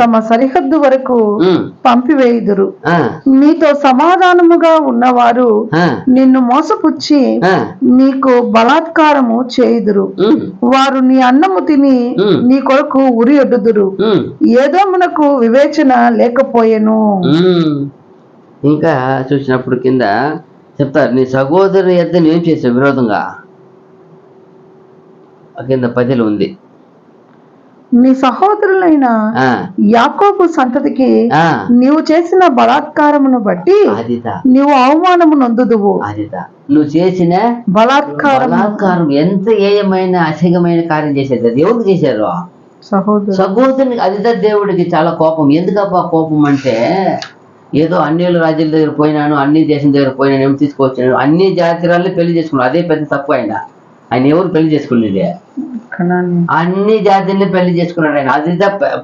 తమ సరిహద్దు వరకు పంపివేయుదురు. నీతో సమాధానముగా ఉన్నవారు నిన్ను మోసపుచ్చి నీకు బలాత్కారము చేయుదురు. వారు నీ అన్నము తిని నీ కొరకు ఉరి ఒడ్డుదురు. ఏదోమునకు వివేచన లేకపోయెను. ఇంకా చూసినప్పుడు కింద చెప్తారు, నీ సహోదరుని ఎద్ద ఏం చేసావు విరోధంగా, కింద 10 ఉంది. నీ సహోదరులైన యాకోబు సంతతికి నీవు చేసిన బలాత్కారమును బట్టి నీవు అవమానము నొందుదువు. నువ్వు చేసిన బలాత్కారం ఎంత ఏయమైన అసహ్యమైన కార్యం చేసేది, అది ఎవరికి చేశారు? సహోదరునికి. అదిదా దేవుడికి చాలా కోపం. ఎందుకప్ప కోపం అంటే, ఏదో అన్యుల రాజ్యాల దగ్గర పోయినాను, అన్ని దేశం దగ్గర పోయినాను, ఏమి తీసుకొచ్చాను, అన్ని జాతిరాల్లో పెళ్లి చేసుకున్నాను. అదే పెద్ద తప్పు. ఆయన ఎవరు పెళ్లి చేసుకునేది? అన్ని జాతుల్ని పెళ్లి చేసుకున్నాడు ఆయన. అది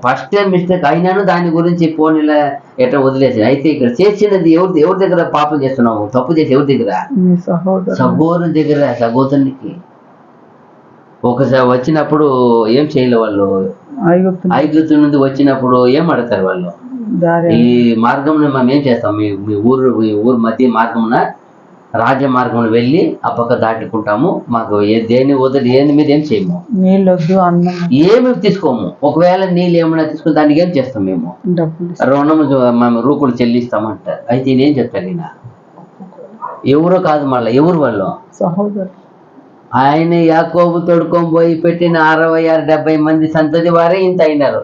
ఫస్ట్ మిస్టేక్ అయినాను, దాని గురించి పోనీలా ఎట్లా వదిలేసి. అయితే ఇక్కడ చేసినది ఎవరి దగ్గర పాపం చేస్తున్నావు, తప్పు చేసి ఎవరి దగ్గర? సహోదరుని దగ్గర. సహోదరునికి ఒకసారి వచ్చినప్పుడు ఏం చేయలే వాళ్ళు, ఐగుప్తు నుండి వచ్చినప్పుడు ఏం అడతారు వాళ్ళు, ఈ మార్గంలో మనం ఏం చేస్తాం, మీ ఊరు మధ్య మార్గమున రాజ్య మార్గంలో వెళ్ళి ఆ పక్క దాటుకుంటాము, మాకు దేని వదిలి ఏంది మీద ఏం చేయము, నీళ్ళొద్దు, అన్నం ఏమి తీసుకోము. ఒకవేళ నీళ్ళు ఏమైనా తీసుకుని దానికి ఏం చేస్తాం, మేము రుణము మేము రూపులు చెల్లిస్తామంటారు. అయితే నేనేం చెప్తాను, ఈయన ఎవరో కాదు, మళ్ళీ ఎవరు వాళ్ళు? సహోదరు. ఆయన యాకోబు తోడుకొని పోయి పెట్టిన 66-70 మంది సంతతి వారే ఇంత అయినారు.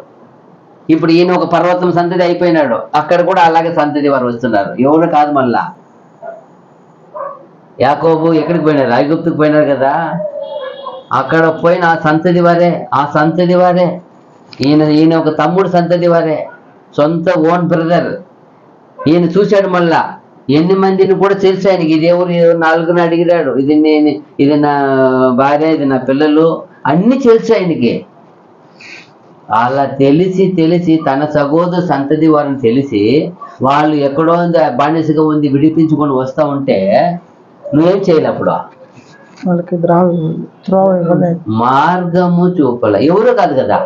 ఇప్పుడు ఈయన ఒక పర్వతం సంతతి అయిపోయినాడు, అక్కడ కూడా అలాగే సంతతి వారు వస్తున్నారు. ఎవరు కాదు మళ్ళా. యాకోబు ఎక్కడికి పోయినారు? ఐగుప్తుకు పోయినారు కదా, అక్కడ పోయిన ఆ సంతతి వారే. ఈయన ఒక తమ్ముడు సంతతి వారే, సొంత ఓన్ బ్రదర్. ఈయన చూశాడు మళ్ళా ఎన్ని మందిని కూడా తెలుసు ఆయనకి. ఇది ఎవరు 4 అడిగినాడు, ఇది నా భార్య, ఇది నా పిల్లలు, అన్ని తెలుసు ఆయనకి. అలా తెలిసి తన సహోదరు సంతతి వారిని తెలిసి వాళ్ళు ఎక్కడో బానిసగా ఉంది విడిపించుకొని వస్తా ఉంటే నువ్వేం చేయాలి? అప్పుడు వాళ్ళకి మార్గము చూపాల. ఎవరో కాదు కదా,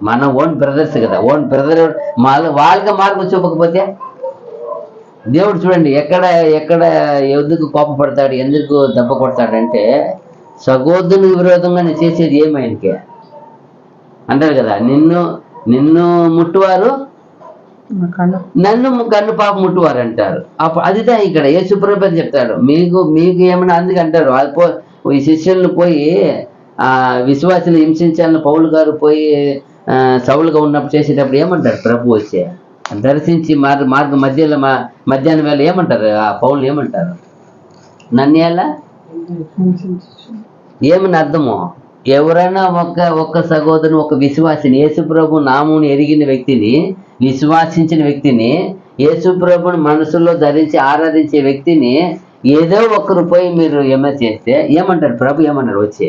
మన ఓన్ బ్రదర్స్ కదా. ఓన్ బ్రదర్ వాళ్ళకి మార్గం చూపకపోతే దేవుడు చూడండి ఎక్కడ ఎందుకు కోపపడతాడు, ఎందుకు దెబ్బ కొడతాడంటే, సహోదరుని విరోధంగా నేను చేసేది ఏమి ఆయనకి అంటారు కదా, నిన్ను ముట్టువారు నన్ను కన్ను పాప ముట్టువారు అంటారు. అప్పుడు అదిదా ఇక్కడ యేసుప్రభు చెప్తాడు, మీకు ఏమైనా అందుకంటారు. ఈ శిష్యులను పోయి విశ్వాసులు హింసించాలని పౌలు గారు పోయి సౌలుగా ఉన్నప్పుడు చేసేటప్పుడు ఏమంటారు? ప్రభు వచ్చే దర్శించి మార్గ మధ్యాహ్నం వేళ ఏమంటారు? ఆ పౌలు ఏమంటారు? నన్ను ఎలా ఏమని అర్థము? ఎవరైనా ఒక్క సహోదరుని, ఒక విశ్వాసిని, యేసుప్రభు నామముని ఎరిగిన వ్యక్తిని, విశ్వాసించిన వ్యక్తిని, యేసుప్రభుని మనసులో ధరించి ఆరాధించే వ్యక్తిని ఏదో ఒక్కరు పోయి మీరు ఏమైనా చేస్తే ఏమంటారు? ప్రభు ఏమన్నారు? వచ్చి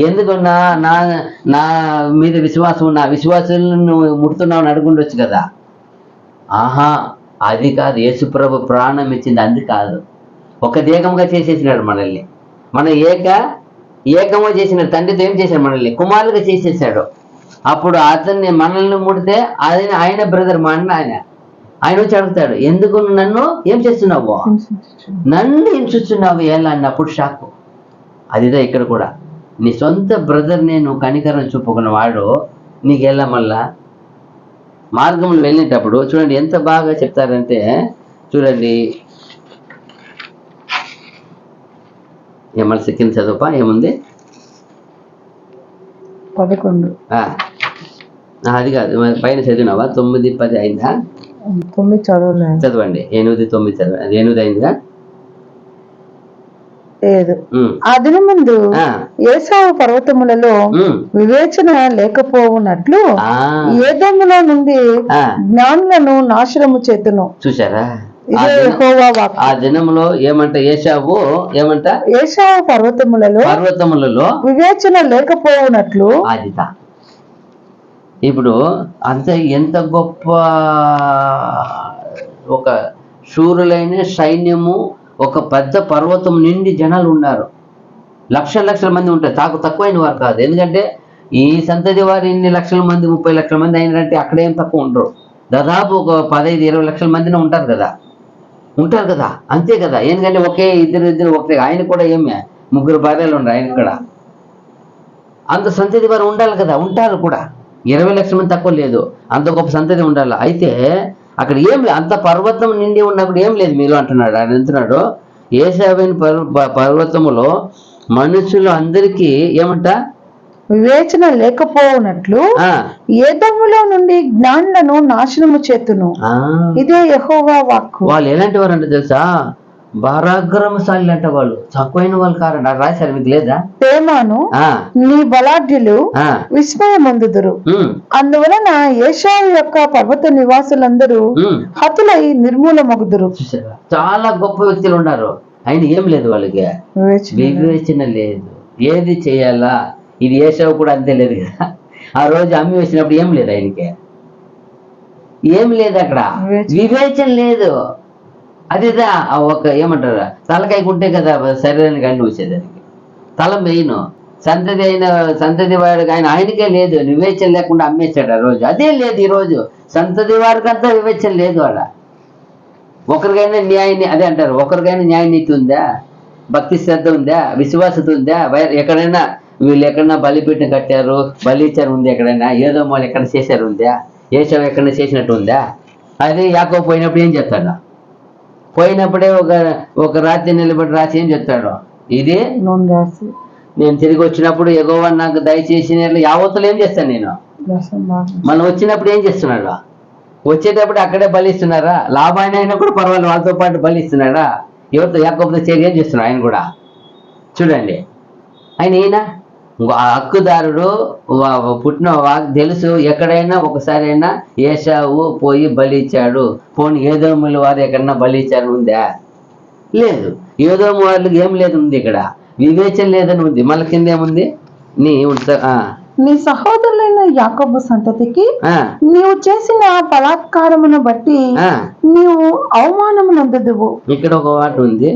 ఎందుకు నా మీద విశ్వాసం ఉన్న విశ్వాసాలను నువ్వు ముడుతున్నావు అని అడుగుండొచ్చు కదా. ఆహా, అది కాదు. యేసుప్రభు ప్రాణం ఇచ్చింది అది కాదు. ఒక దేహంగా చేసేసినాడు మనల్ని. మన ఏకంగా చేసినాడు. తండ్రితో ఏం చేశాడు? మనల్ని కుమారులుగా చేసేసాడు. అప్పుడు మనల్ని ముడితే ఆయన బ్రదర్, మా అన్న, ఆయన వచ్చి అడుగుతాడు, ఎందుకు నన్ను ఏం చేస్తున్నావు, నన్ను హింసిస్తున్నావు ఎలా అన్నప్పుడు షాకు. అదిదా ఇక్కడ కూడా, నీ సొంత బ్రదర్ నేను కనికరం చూపుకున్న వాడు నీకు ఎలా మళ్ళా మార్గంలో వెళ్ళేటప్పుడు చూడండి ఎంత బాగా చెప్తారంటే, చూడండి ఏమన్నా సెకండ్ చదువుపా, ఏముంది 11. అది కాదు, పైన చదివినావా? 9, 10 అయిందా? 9 చదవలేదు. చదవండి. 8, 9 చదవండి. 8 అయిందా? ఆ దినమందు ఏసావు పర్వతములలో వివేచన లేకపోవునట్లు ఏదోములో నుండి జ్ఞానులను నాశనము చేతును. చూసారా? ఆ దినంలో ఏమంట? ఏసావు పర్వతములలో వివేచన లేకపోవునట్లు. అదిదా ఇప్పుడు అంత ఎంత గొప్ప ఒక శూరులైన సైన్యము, ఒక పెద్ద పర్వతం నిండి జనాలు ఉన్నారు. లక్షల మంది ఉంటారు, తక్కువైన వారు కాదు. ఎందుకంటే ఈ సంతతి వారు ఇన్ని లక్షల మంది 30 లక్షల మంది అయినారంటే అక్కడేం తక్కువ ఉండరు. దాదాపు ఒక 15-20 లక్షల మందినే ఉంటారు కదా, అంతే కదా. ఎందుకంటే ఒకే ఇద్దరు ఒకే, ఆయన కూడా ఏమే 3 భార్యలు ఉండరు ఆయన కూడా. అంత సంతతి వారు ఉండాలి కదా, ఉంటారు కూడా. 20 లక్షల మంది తక్కువ లేదు, అంత గొప్ప సంతతి ఉండాలి. అయితే అక్కడ ఏం లేదు, అంత పర్వతం నిండి ఉన్నప్పుడు ఏం లేదు మీలో అంటున్నాడు. ఆయన అంటున్నాడు ఏశావైన పర్వతములో మనుషులు అందరికీ ఏమంట వివేచన లేకపోవునట్లు ఏదోములో నుండి జ్ఞానులను నాశనము చేతును. ఇదే యెహోవా వాక్కు. వాళ్ళు ఎలాంటి వారు అంటే తెలుసా, పరాక్రమశాలి అంట. వాళ్ళు తక్కువైన వాళ్ళు కారండి. అది రాశారు, మీకు లేదా? తేమాను నీ బలాఢ్యులు విస్మయమందుదురు. అందువలన ఏశావు యొక్క పర్వత నివాసులందరూ హతులై నిర్మూలమగుదురు. చాలా గొప్ప వ్యక్తులు ఉన్నారు, ఆయన ఏం లేదు వాళ్ళకి వివేచన లేదు. ఏది చేయాలా, ఇది ఏశావు కూడా అంతే లేదు కదా. ఆ రోజు అమ్మి వేసినప్పుడు ఏం లేదు, ఆయనకి ఏం లేదు, అక్కడ వివేచన లేదు. అదేదా ఒక ఏమంటారు, తలకాయ కుంటే కదా శరీరానికి అన్ని వచ్చేదానికి. తల మెయిన్. సంతతి వాడికి ఆయనకే లేదు, వివేచన లేకుండా అమ్మేశాడు ఆ రోజు. అదే లేదు ఈ రోజు సంతతి వారికి అంతా వివేచన లేదు. వాళ్ళ ఒకరికైనా అదే అంటారు, ఒకరికైనా న్యాయ నీతి ఉందా, భక్తి శ్రద్ధ ఉందా, విశ్వాసత ఉందా? ఎక్కడైనా వీళ్ళు ఎక్కడైనా బలిపీఠం కట్టారు, బలి ఇచ్చారు ఉంది ఎక్కడైనా? ఏదో వాళ్ళు ఎక్కడ చేశారు ఉందా? ఏసావు ఎక్కడైనా చేసినట్టు ఉందా? అదే యాకోబు పోయినప్పుడు ఏం చెప్తాడు? పోయినప్పుడే ఒక రాత్రి నిలబడి రాసి ఏం చెప్తాడు? ఇది నేను తిరిగి వచ్చినప్పుడు యెహోవా నాకు దయచేసిన యావత్తులు ఏం చేస్తాను నేను. మనం వచ్చినప్పుడు ఏం చేస్తున్నాడు? వచ్చేటప్పుడు అక్కడే బలిస్తున్నారా? లాభాన్ని అయినా కూడా పర్వాలేదు, వాళ్ళతో పాటు బలిస్తున్నాడా? ఎవరితో? యాకోబుతో చేరి ఏం చేస్తున్నాడు ఆయన కూడా. చూడండి, ఈయన హక్కుదారుడు, పుట్టిన తెలుసు. ఎక్కడైనా ఒకసారి అయినా ఏశావు పోయి బలి ఇచ్చాడు. పోనీ ఏదోముల వారు ఎక్కడన్నా బలి ఇచ్చారు ఉందా? లేదు. ఏదోము వాళ్ళకి ఏం లేదు ఉంది, ఇక్కడ వివేచన లేదని ఉంది. మళ్ళీ కింద ఏముంది? నీ సహోదరులైన యాకోబు సంతతికి నీవు చేసిన బలాత్కారమును బట్టి నీవు అవమానమునందుదువు. ఇక్కడ ఒక మాట ఉంది,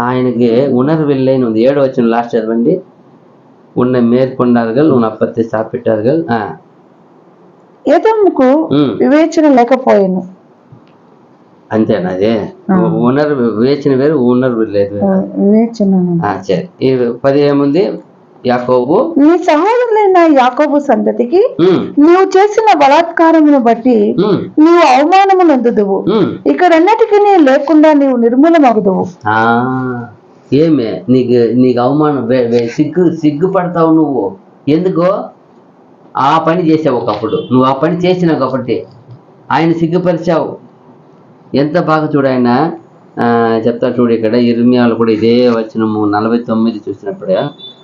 ఆయనకి ఉణర్విల్లని ఉంది. 7వ వచనం లాస్ట్ చదవండి. உன்னை மேற்கொண்டார்கள் உன் அப்பத்தை சாப்பிட்டார்கள். ఏదోముకు వివేచన లేకపోయాను. అంతేనా? అదే వివేచన వేరు, ఉణర్వు లేదు. సరే, 10 ఏముంది? యాకోబు నీ సహోదరులైన యాకోబు సంతతికి నీవు చేసిన బలాత్కారమును బట్టి నీవు అవమానమునందుదువు. ఇక్కడన్నిటికీ లేకుండా నీవు నిర్మూలమగుదువు. ఏమే నీకు అవమానం, సిగ్గుపడతావు నువ్వు. ఎందుకో? ఆ పని చేసావు ఒకప్పుడు, నువ్వు ఆ పని చేసినావు కాబట్టి ఆయన సిగ్గుపరిచావు. ఎంత బాగా చూడు, ఆయన చెప్తా చూడు. ఇక్కడ ఇర్మియాలో కూడా ఇదే వచనము 49 చూసినప్పుడు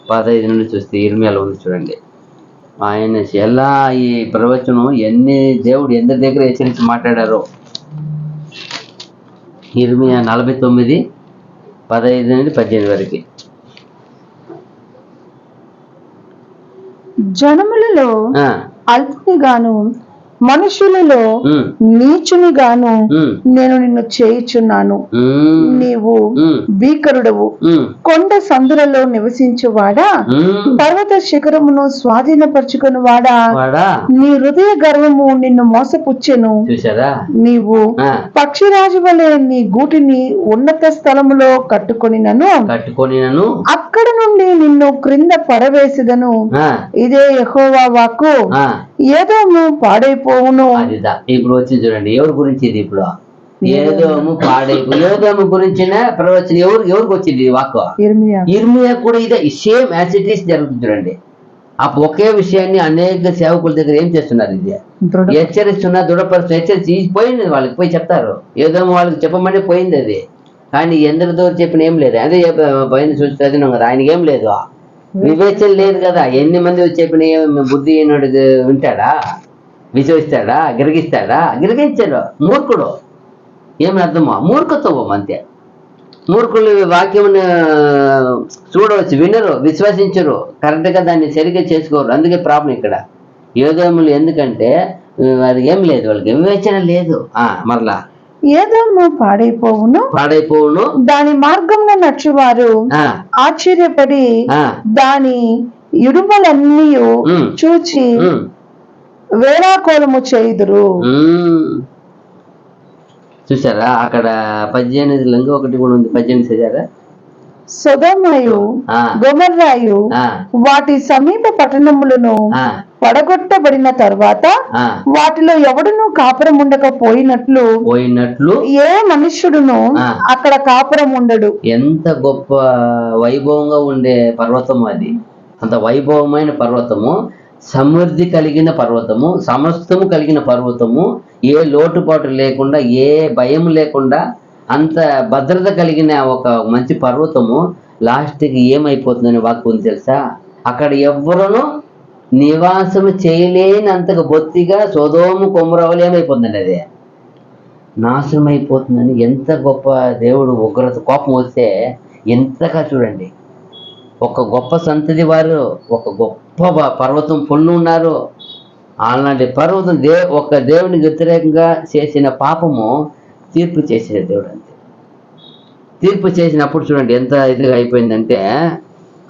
15 నుండి చూస్తే ఇర్మియాలో ఉంది చూడండి. ఆయన ఎలా ఈ ప్రవచనం దేవుడు ఎందరి దగ్గర హెచ్చరించి మాట్లాడారో. ఇర్మియా 49 15 నుండి 18 వరకు. జనములలో అల్పునిగాను మనుషులలో నీచునిగాను నేను నిన్ను చేయుచున్నాను. నీవు భీకరుడవు, కొండ సందులలో నివసించువాడా, పర్వత శిఖరమును స్వాధీనపరుచుకుని వాడా, నీ హృదయ గర్వము నిన్ను మోసపుచ్చెను. నీవు పక్షిరాజు వలె నీ గూటిని ఉన్నత స్థలములో కట్టుకొనినను అక్కడ నుండి నిన్ను క్రింద పడవేసిదను. ఇదే యెహోవా వాక్కు. ఏదోము పాడైపోవును. ఇప్పుడు వచ్చి చూడండి, ఎవరి గురించి ఇది? ఇప్పుడు ఏదోము ఏదోము గురించిన ప్రవచనం ఎవరికి వచ్చింది? వాక్కు ఇర్మియా కూడా ఇదే సేమ్ యాజ్ ఇట్ ఈస్ జరుగుతుంది. చూడండి, ఆ ఒకే విషయాన్ని అనేక సేవకుల దగ్గర ఏం చేస్తున్నారు? ఇది హెచ్చరిస్తున్నారు, దృఢపరుస్తున్నారు. హెచ్చరించి పోయింది వాళ్ళకి, పోయి చెప్తారు. ఏదోము వాళ్ళకి చెప్పమని పోయింది అది. కానీ ఎందరితో చెప్పిన ఏం లేదు. అదే పోయింది చూసి చదివినాం కదా, ఆయనకి ఏం లేదు, వివేచన లేదు కదా. ఎన్ని మంది చెప్పిన బుద్ధి అయినోడికి వింటాడా? విశ్వసిస్తాడా? గిరిగించాడు. మూర్ఖుడు. ఏమి అర్థమో? మూర్ఖత్వం అంతే. మూర్ఖులు వాక్యం చూడవచ్చు, వినరు, విశ్వసించరు, కరెక్ట్గా దాన్ని సరిగ్గా చేసుకోరు. అందుకే ప్రాబ్లం ఇక్కడ. ఏదోములు ఎందుకంటే అది ఏం లేదు, వాళ్ళకి వివేచన లేదు. మరలా ఏదోము పాడైపోవును దాని మార్గంలో నడుచువారు ఆ, ఆశ్చర్యపడి ఆ, దాని ఇడుమలన్నీ ఉమ్, చూచి ఉమ్, వేళాకోళము చేయుదురు. ఉమ్. చూసారా అక్కడ 18 ఒకటి కూడా ఉంది, 18 చదివారా? సొదొమయు ఆ, గొమొర్రాయు ఆ, వాటి సమీప పట్టణములను ఆ, పడగొట్టబడిన తర్వాత ఆ. వాటిలో ఎవడునూ కాపురం ఉండకపోయినట్లు పోయినట్లు ఏ మనుష్యుడును ఆ. అక్కడ కాపురం ఉండడు. ఎంత గొప్ప వైభవంగా ఉండే పర్వతము అది. అంత వైభవమైన పర్వతము, సమృద్ధి కలిగిన పర్వతము, సమస్తము కలిగిన పర్వతము, ఏ లోటుపాటు లేకుండా, ఏ భయం లేకుండా, అంత భద్రత కలిగిన ఒక మంచి పర్వతము లాస్ట్కి ఏమైపోతుందని వాక్కు ఉంది తెలుసా? అక్కడ ఎవ్వరూ నివాసం చేయలేనంతగా బొత్తిగా సొదొమ కొమొర్రాలు ఏమైపోతుందండి, అది నాశనం అయిపోతుందని. ఎంత గొప్ప దేవుడు ఉగ్రత కోపం వస్తే ఎంతగా చూడండి. ఒక గొప్ప సంతతి వారు, ఒక గొప్ప పర్వతం పొన్ను ఉన్నారు. అలాంటి పర్వతం ఒక దేవునికి వ్యతిరేకంగా చేసిన పాపము తీర్పు చేసిన దేవుడు అంతే. తీర్పు చేసినప్పుడు చూడండి ఎంత ఇదిగా అయిపోయిందంటే,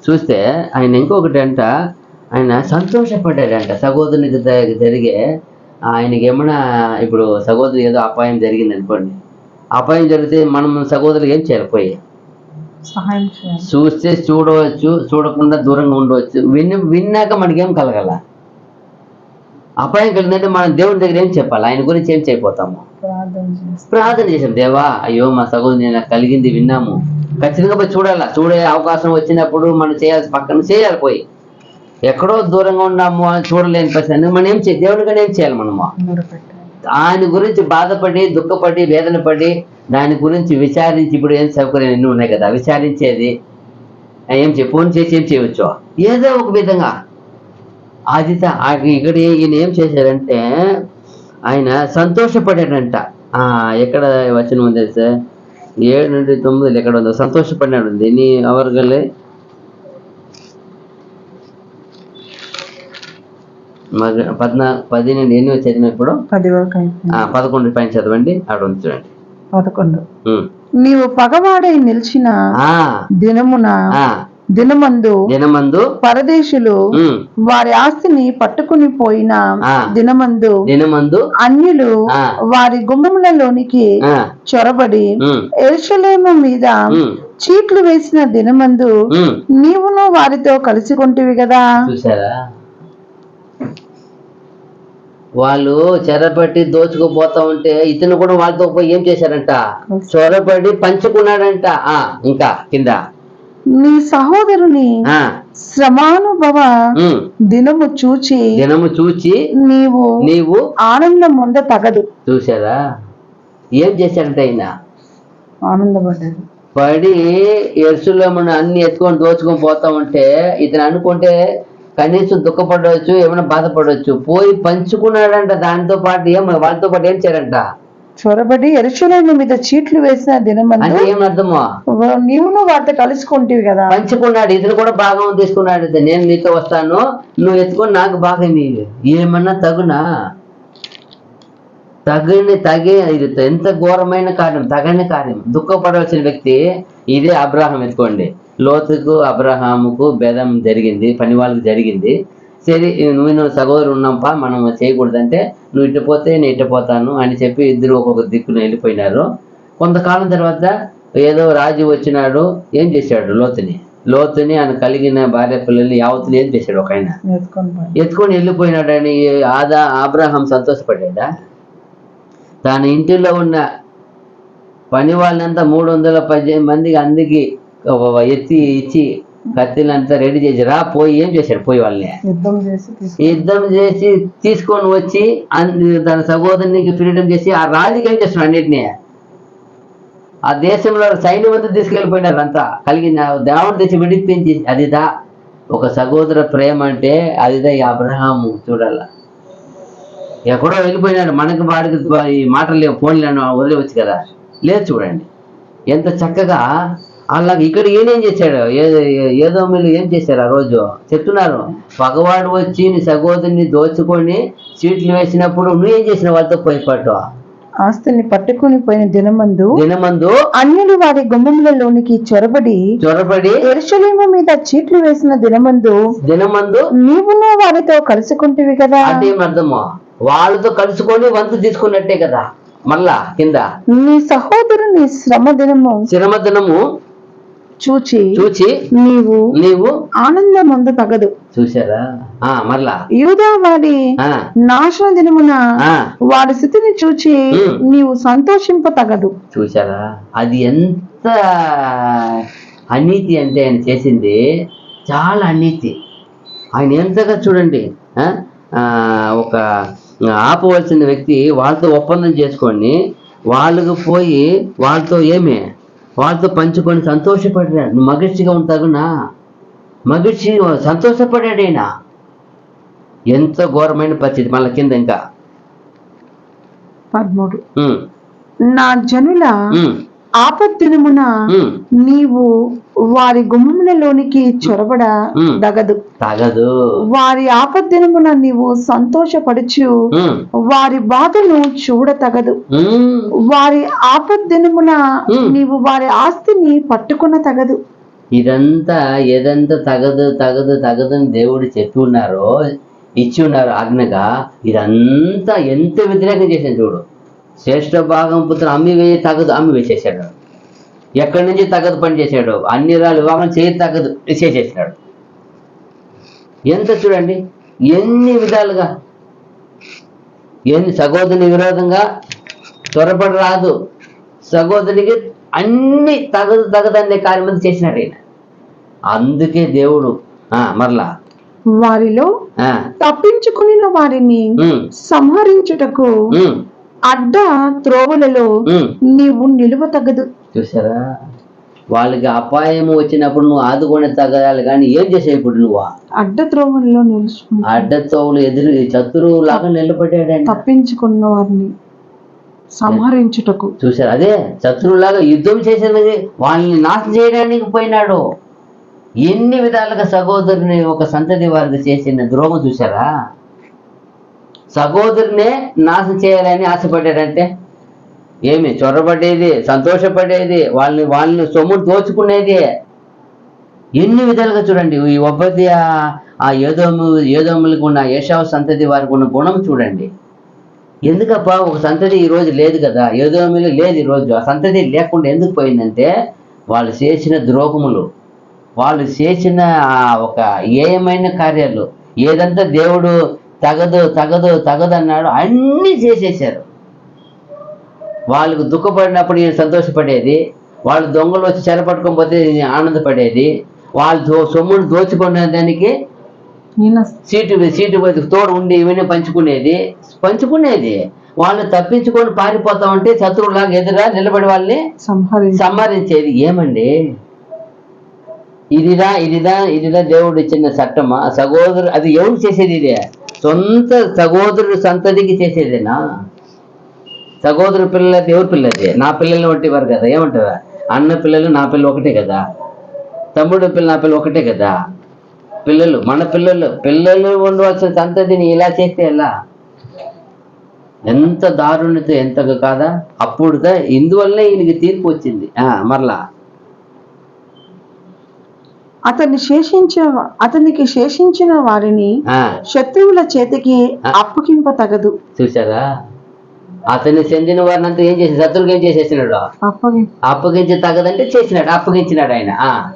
చూస్తే ఆయన ఇంకొకటి అంట, ఆయన సంతోషపడ్డాడంట. సహోదరునికి జరిగే ఆయనకి ఏమన్నా ఇప్పుడు సహోదరు ఏదో అపాయం జరిగింది అనుకోండి, అపాయం జరిగితే మనం సహోదరులు ఏం చేయాలి? పోయి సహాయం చేయాలి. చూస్తే చూడవచ్చు, చూడకుండా దూరంగా ఉండవచ్చు. విన్నాక మనకేం కలగల? అపాయం కలిగిందంటే మనం దేవుని దగ్గర ఏం చెప్పాలి? ఆయన గురించి ఏం చేయపోతాము? ప్రార్థన చేసాం, దేవా అయ్యో మా సహోదరు నాకు కలిగింది విన్నాము, ఖచ్చితంగా పోయి చూడాలా. చూడే అవకాశం వచ్చినప్పుడు మనం చేయాల్సి పక్కన చేయాలి. పోయి ఎక్కడో దూరంగా ఉన్నాము అని చూడలేని పరిస్థితి మనం ఏం చేయాలి? దేవునికనే ఏం చేయాలి? మనము ఆయన గురించి బాధపడి, దుఃఖపడి, వేదన పడి, దాని గురించి విచారించి, ఇప్పుడు ఏం సౌకర్యం ఎన్ని ఉన్నాయి కదా విచారించేది, ఏం ఫోన్ చేసి ఏం చేయవచ్చు? ఏదో ఒక విధంగా అది ఇక్కడ ఈయన ఏం చేశాడంటే ఆయన సంతోషపడాడంట. ఎక్కడ వచనం ఉంది సార్? 7 నుండి 9 ఎక్కడ ఉందో సంతోషపడినాడు ఉంది. నీ అవర్గలే 10 నుండి ఎన్ని చదివిన ఇప్పుడు 11 పైన చదవండి. ఆడ ఉంది చూడండి 11. నీవు పగవాడై నిలిచిన దినమందు పరదేశులు వారి ఆస్తిని పట్టుకుని పోయిన దినమందు అన్యులు వారి గుమ్మములలోనికి చొరబడి యెరూషలేము మీద చీట్లు వేసిన దినమందు నీవును వారితో కలిసి కొంటివి కదా. చూసారా? వాళ్ళు చెరపట్టి దోచుకుపోతా ఉంటే ఇతను కూడా వాళ్ళతో పోయి ఏం చేశారంట? చొరబడి పంచుకున్నాడంట. ఇంకా కింద నీ సహోదరుని శ్రమానుభవ దినము చూచి నీవు ఆనందం ఉంద తగదు. చూసారా ఏం చేశాడంట? ఆయన ఆనందపడ్డాడు. పడి యెరూషలేమును అన్ని ఎత్తుకొని దోచుకొని పోతా ఉంటే ఇతను అనుకుంటే కనీసం దుఃఖపడవచ్చు, ఏమైనా బాధపడవచ్చు. పోయి పంచుకున్నాడంట. దానితో పాటు వాళ్ళతో పాటు ఏం చేయాలంట? చొరబడి యెరూషలేము మీద చీట్లు వేసిన దినమందు. అంటే ఏం అర్థమో? నీవును వారితో కలుసుకుంటేవి కదా. పంచుకున్నాడు. ఇతను కూడా భాగం తీసుకున్నాడు. నేను నీతో వస్తాను, నువ్వు ఎత్తుకొని నాకు భాగం. ఏమన్నా తగునా? ఇది ఎంత ఘోరమైన కార్యం, తగని కార్యం. దుఃఖపడవలసిన వ్యక్తి ఇదే అబ్రాహం. ఎత్తుకోండి, లోతుకు అబ్రహాముకు భేదం జరిగింది, పని వాళ్ళకి జరిగింది. సరే నువ్వు సహోదరు ఉన్నాంపా, మనం చేయకూడదంటే నువ్వు ఇటు పోతే నేను ఇటు పోతాను అని చెప్పి ఇద్దరు ఒక్కొక్క దిక్కును వెళ్ళిపోయినారు. కొంతకాలం తర్వాత ఏదో రాజు వచ్చినాడు. ఏం చేశాడు? లోతుని ఆయన కలిగిన భార్య పిల్లల్ని యావత్తుని ఏం చేశాడు? ఒక ఆయన ఎత్తుకొని వెళ్ళిపోయినాడని అబ్రహాం సంతోషపడ్డా? తన ఇంటిలో ఉన్న పని వాళ్ళంతా 318 మందికి అందుకి ఎత్తి ఇచ్చి కత్తిలంతా రెడీ చేసి పోయి ఏం చేశాడు? పోయి వాళ్ళని యుద్ధం చేసి తీసుకొని వచ్చి తన సహోదరునికి ఫ్రీడమ్ చేసి ఆ రాజుకి ఏం చేస్తున్నాడు? అన్నిటినీ ఆ దేశంలో సైన్యం అంతా తీసుకెళ్ళిపోయినారు. అంతా కలిగిన దేవుడు తెచ్చి విడిపించి. అదిదా ఒక సహోదర ప్రేమ అంటే, అదిదా ఈ అబ్రహాము. చూడాల, ఎక్కడో వెళ్ళిపోయినాడు. మనకి వాడికి ఈ మాటలు లేవు, ఫోన్లను వదిలేవచ్చు కదా. లేదు చూడండి ఎంత చక్కగా. అలాగే ఇక్కడ ఏం చేశాడు? ఏదో మీరు ఏం చేశారు? ఆ రోజు చెప్తున్నారు, పగవాడు వచ్చి నీ సహోదరుని దోచుకొని చీట్లు వేసినప్పుడు నువ్వేం చేసిన? వాళ్ళతో పోయిపట్టు ఆస్తిని పట్టుకుని పోయిన దినమందు అన్యులు వారి గుమ్మములలోనికి చొరబడి యెరూషలేము మీద చీట్లు వేసిన దినమందు నీవును వారితో కలుసుకుంటివి కదా. అర్థమా? వాళ్ళతో కలుసుకొని వంతు తీసుకున్నట్టే కదా. మళ్ళా కింద నీ సహోదరుని శ్రమ దినము చూచి నీవు ఆనందం తగదు. చూసారా? మరలా యూదా వారి నాశన దినమున వారి స్థితిని చూచి నీవు సంతోషింప తగదు. చూసారా? అది ఎంత అనీతి అంటే ఆయన చేసింది, చాలా అనీతి. ఆయన ఎంతగా చూడండి, ఒక ఆపవలసిన వ్యక్తి వాళ్ళతో ఒప్పందం చేసుకొని వాళ్ళకు పోయి వాళ్ళతో పంచుకొని సంతోషపడ్డాడు. నువ్వు మగిర్చిగా ఉంటావు నా మగిర్చి సంతోషపడాడైనా. ఎంత ఘోరమైన పరిస్థితి. మళ్ళీ కింద ఇంకా 13 నా జనుల ఆపద్దినమున నీవు వారి గుమ్మములలోనికి చొరబడ తగదు. వారి ఆపద్దినమున నీవు సంతోషపడుచు వారి బాధను చూడ తగదు. వారి ఆపద్దినమున నీవు వారి ఆస్తిని పట్టుకున్న తగదు. ఇదంతా ఏదంతా తగదు అని దేవుడు చెప్పి ఉన్నారో, ఇచ్చి ఉన్నారు ఆజ్ఞగా. ఇదంతా ఎంత వ్యతిరేకం చేశాను చూడు. శ్రేష్ఠ భాగం పుత్రులు అమ్మి వేసేసాడు. ఎక్కడి నుంచి తగదు పని చేశాడు. అన్ని రాళ్ళు వివాహం తగదు చేసేసినాడు. ఎంత చూడండి, ఎన్ని విధాలుగా, సహోదరుని విరోధంగా త్వరపడి రాదు. సహోదరికి అన్ని తగదన్నే కార్యమంది చేసినాడు ఆయన. అందుకే దేవుడు మరలా వారిలో తప్పించుకుని వారిని సంహరించుటకు అడ్డ త్రోవలలో నీవు నిలువ తగదు. చూసారా? వాళ్ళకి అపాయం వచ్చినప్పుడు నువ్వు ఆదుకొని తగదాలి, కానీ ఏం చేసావు ఇప్పుడు నువ్వు? అడ్డ త్రోవలలో అడ్డ త్రోవలు ఎదురు శత్రువు లాగా నిలబడ్డాడు. తప్పించుకున్న వారిని సంహరించుటకు. చూసారు? అదే శత్రువులాగా యుద్ధం చేసేది, వాళ్ళని నాశనం చేయడానికి పోయినాడు. ఎన్ని విధాలుగా సహోదరుని ఒక సంతతి వారికి చేసిన ద్రోహం చూసారా? సహోదరునే నాశనం చేయాలని ఆశపడ్డాడంటే ఏమి? చొరబడేది, సంతోషపడేది, వాళ్ళని సొమ్మును దోచుకునేది. ఎన్ని విధాలుగా చూడండి. ఈ ఒబ్బది ఆ ఏదోములకు ఉన్న ఏషావు సంతతి వారికి ఉన్న గుణం చూడండి. ఎందుకప్ప ఒక సంతతి ఈరోజు లేదు కదా, ఏదోములు లేదు ఈరోజు. ఆ సంతతి లేకుండా ఎందుకు పోయిందంటే వాళ్ళు చేసిన ద్రోహములు, వాళ్ళు చేసిన ఒక ఏమైన కార్యాలు. ఏదంతా దేవుడు తగదు అన్నాడు, అన్నీ చేసేసారు. వాళ్ళకు దుఃఖపడినప్పుడు ఈయన సంతోషపడేది, వాళ్ళు దొంగలు వచ్చి చెరపట్టుకొని పోతే ఆనందపడేది, వాళ్ళు సొమ్మును దోచుకునే దానికి సీటు తోడు ఉండి ఇవన్నీ పంచుకునేది. వాళ్ళు తప్పించుకొని పారిపోతామంటే శత్రువులాగా ఎదురా నిలబడి వాళ్ళని సంహరించేది. ఏమండి ఇదిదా దేవుడు ఇచ్చిన చట్టమా? సహోదరు అది ఎవరు చేసేది? ఇదే సొంత సహోదరుడు సంతతికి చేసేదేనా? సహోదరు పిల్లలైతే ఎవరి పిల్లది? నా పిల్లల్ని వంటివారు కదా. ఏమంటారా? అన్న పిల్లలు నా పిల్లలు ఒకటే కదా, తమ్ముడు పిల్లలు నా పిల్లలు ఒకటే కదా. మన పిల్లలు ఉండవలసిన సంతతిని ఇలా చేస్తే ఎలా? ఎంత దారుణత, ఎంతగా కాదా? అప్పుడుదా ఇందువల్లే ఈయనకి తీర్పు వచ్చింది. మరలా అతనికి శేషించిన వారిని శత్రువుల చేతికి అప్పగింప తగదు. చూసారా? అతన్ని చెందిన వారిని అంతా ఏం చేసి శత్రువుకి ఏం చేసేసినాడు? అప్పగించి తగదంటే చేసినాడు, అప్పగించినాడు ఆయన.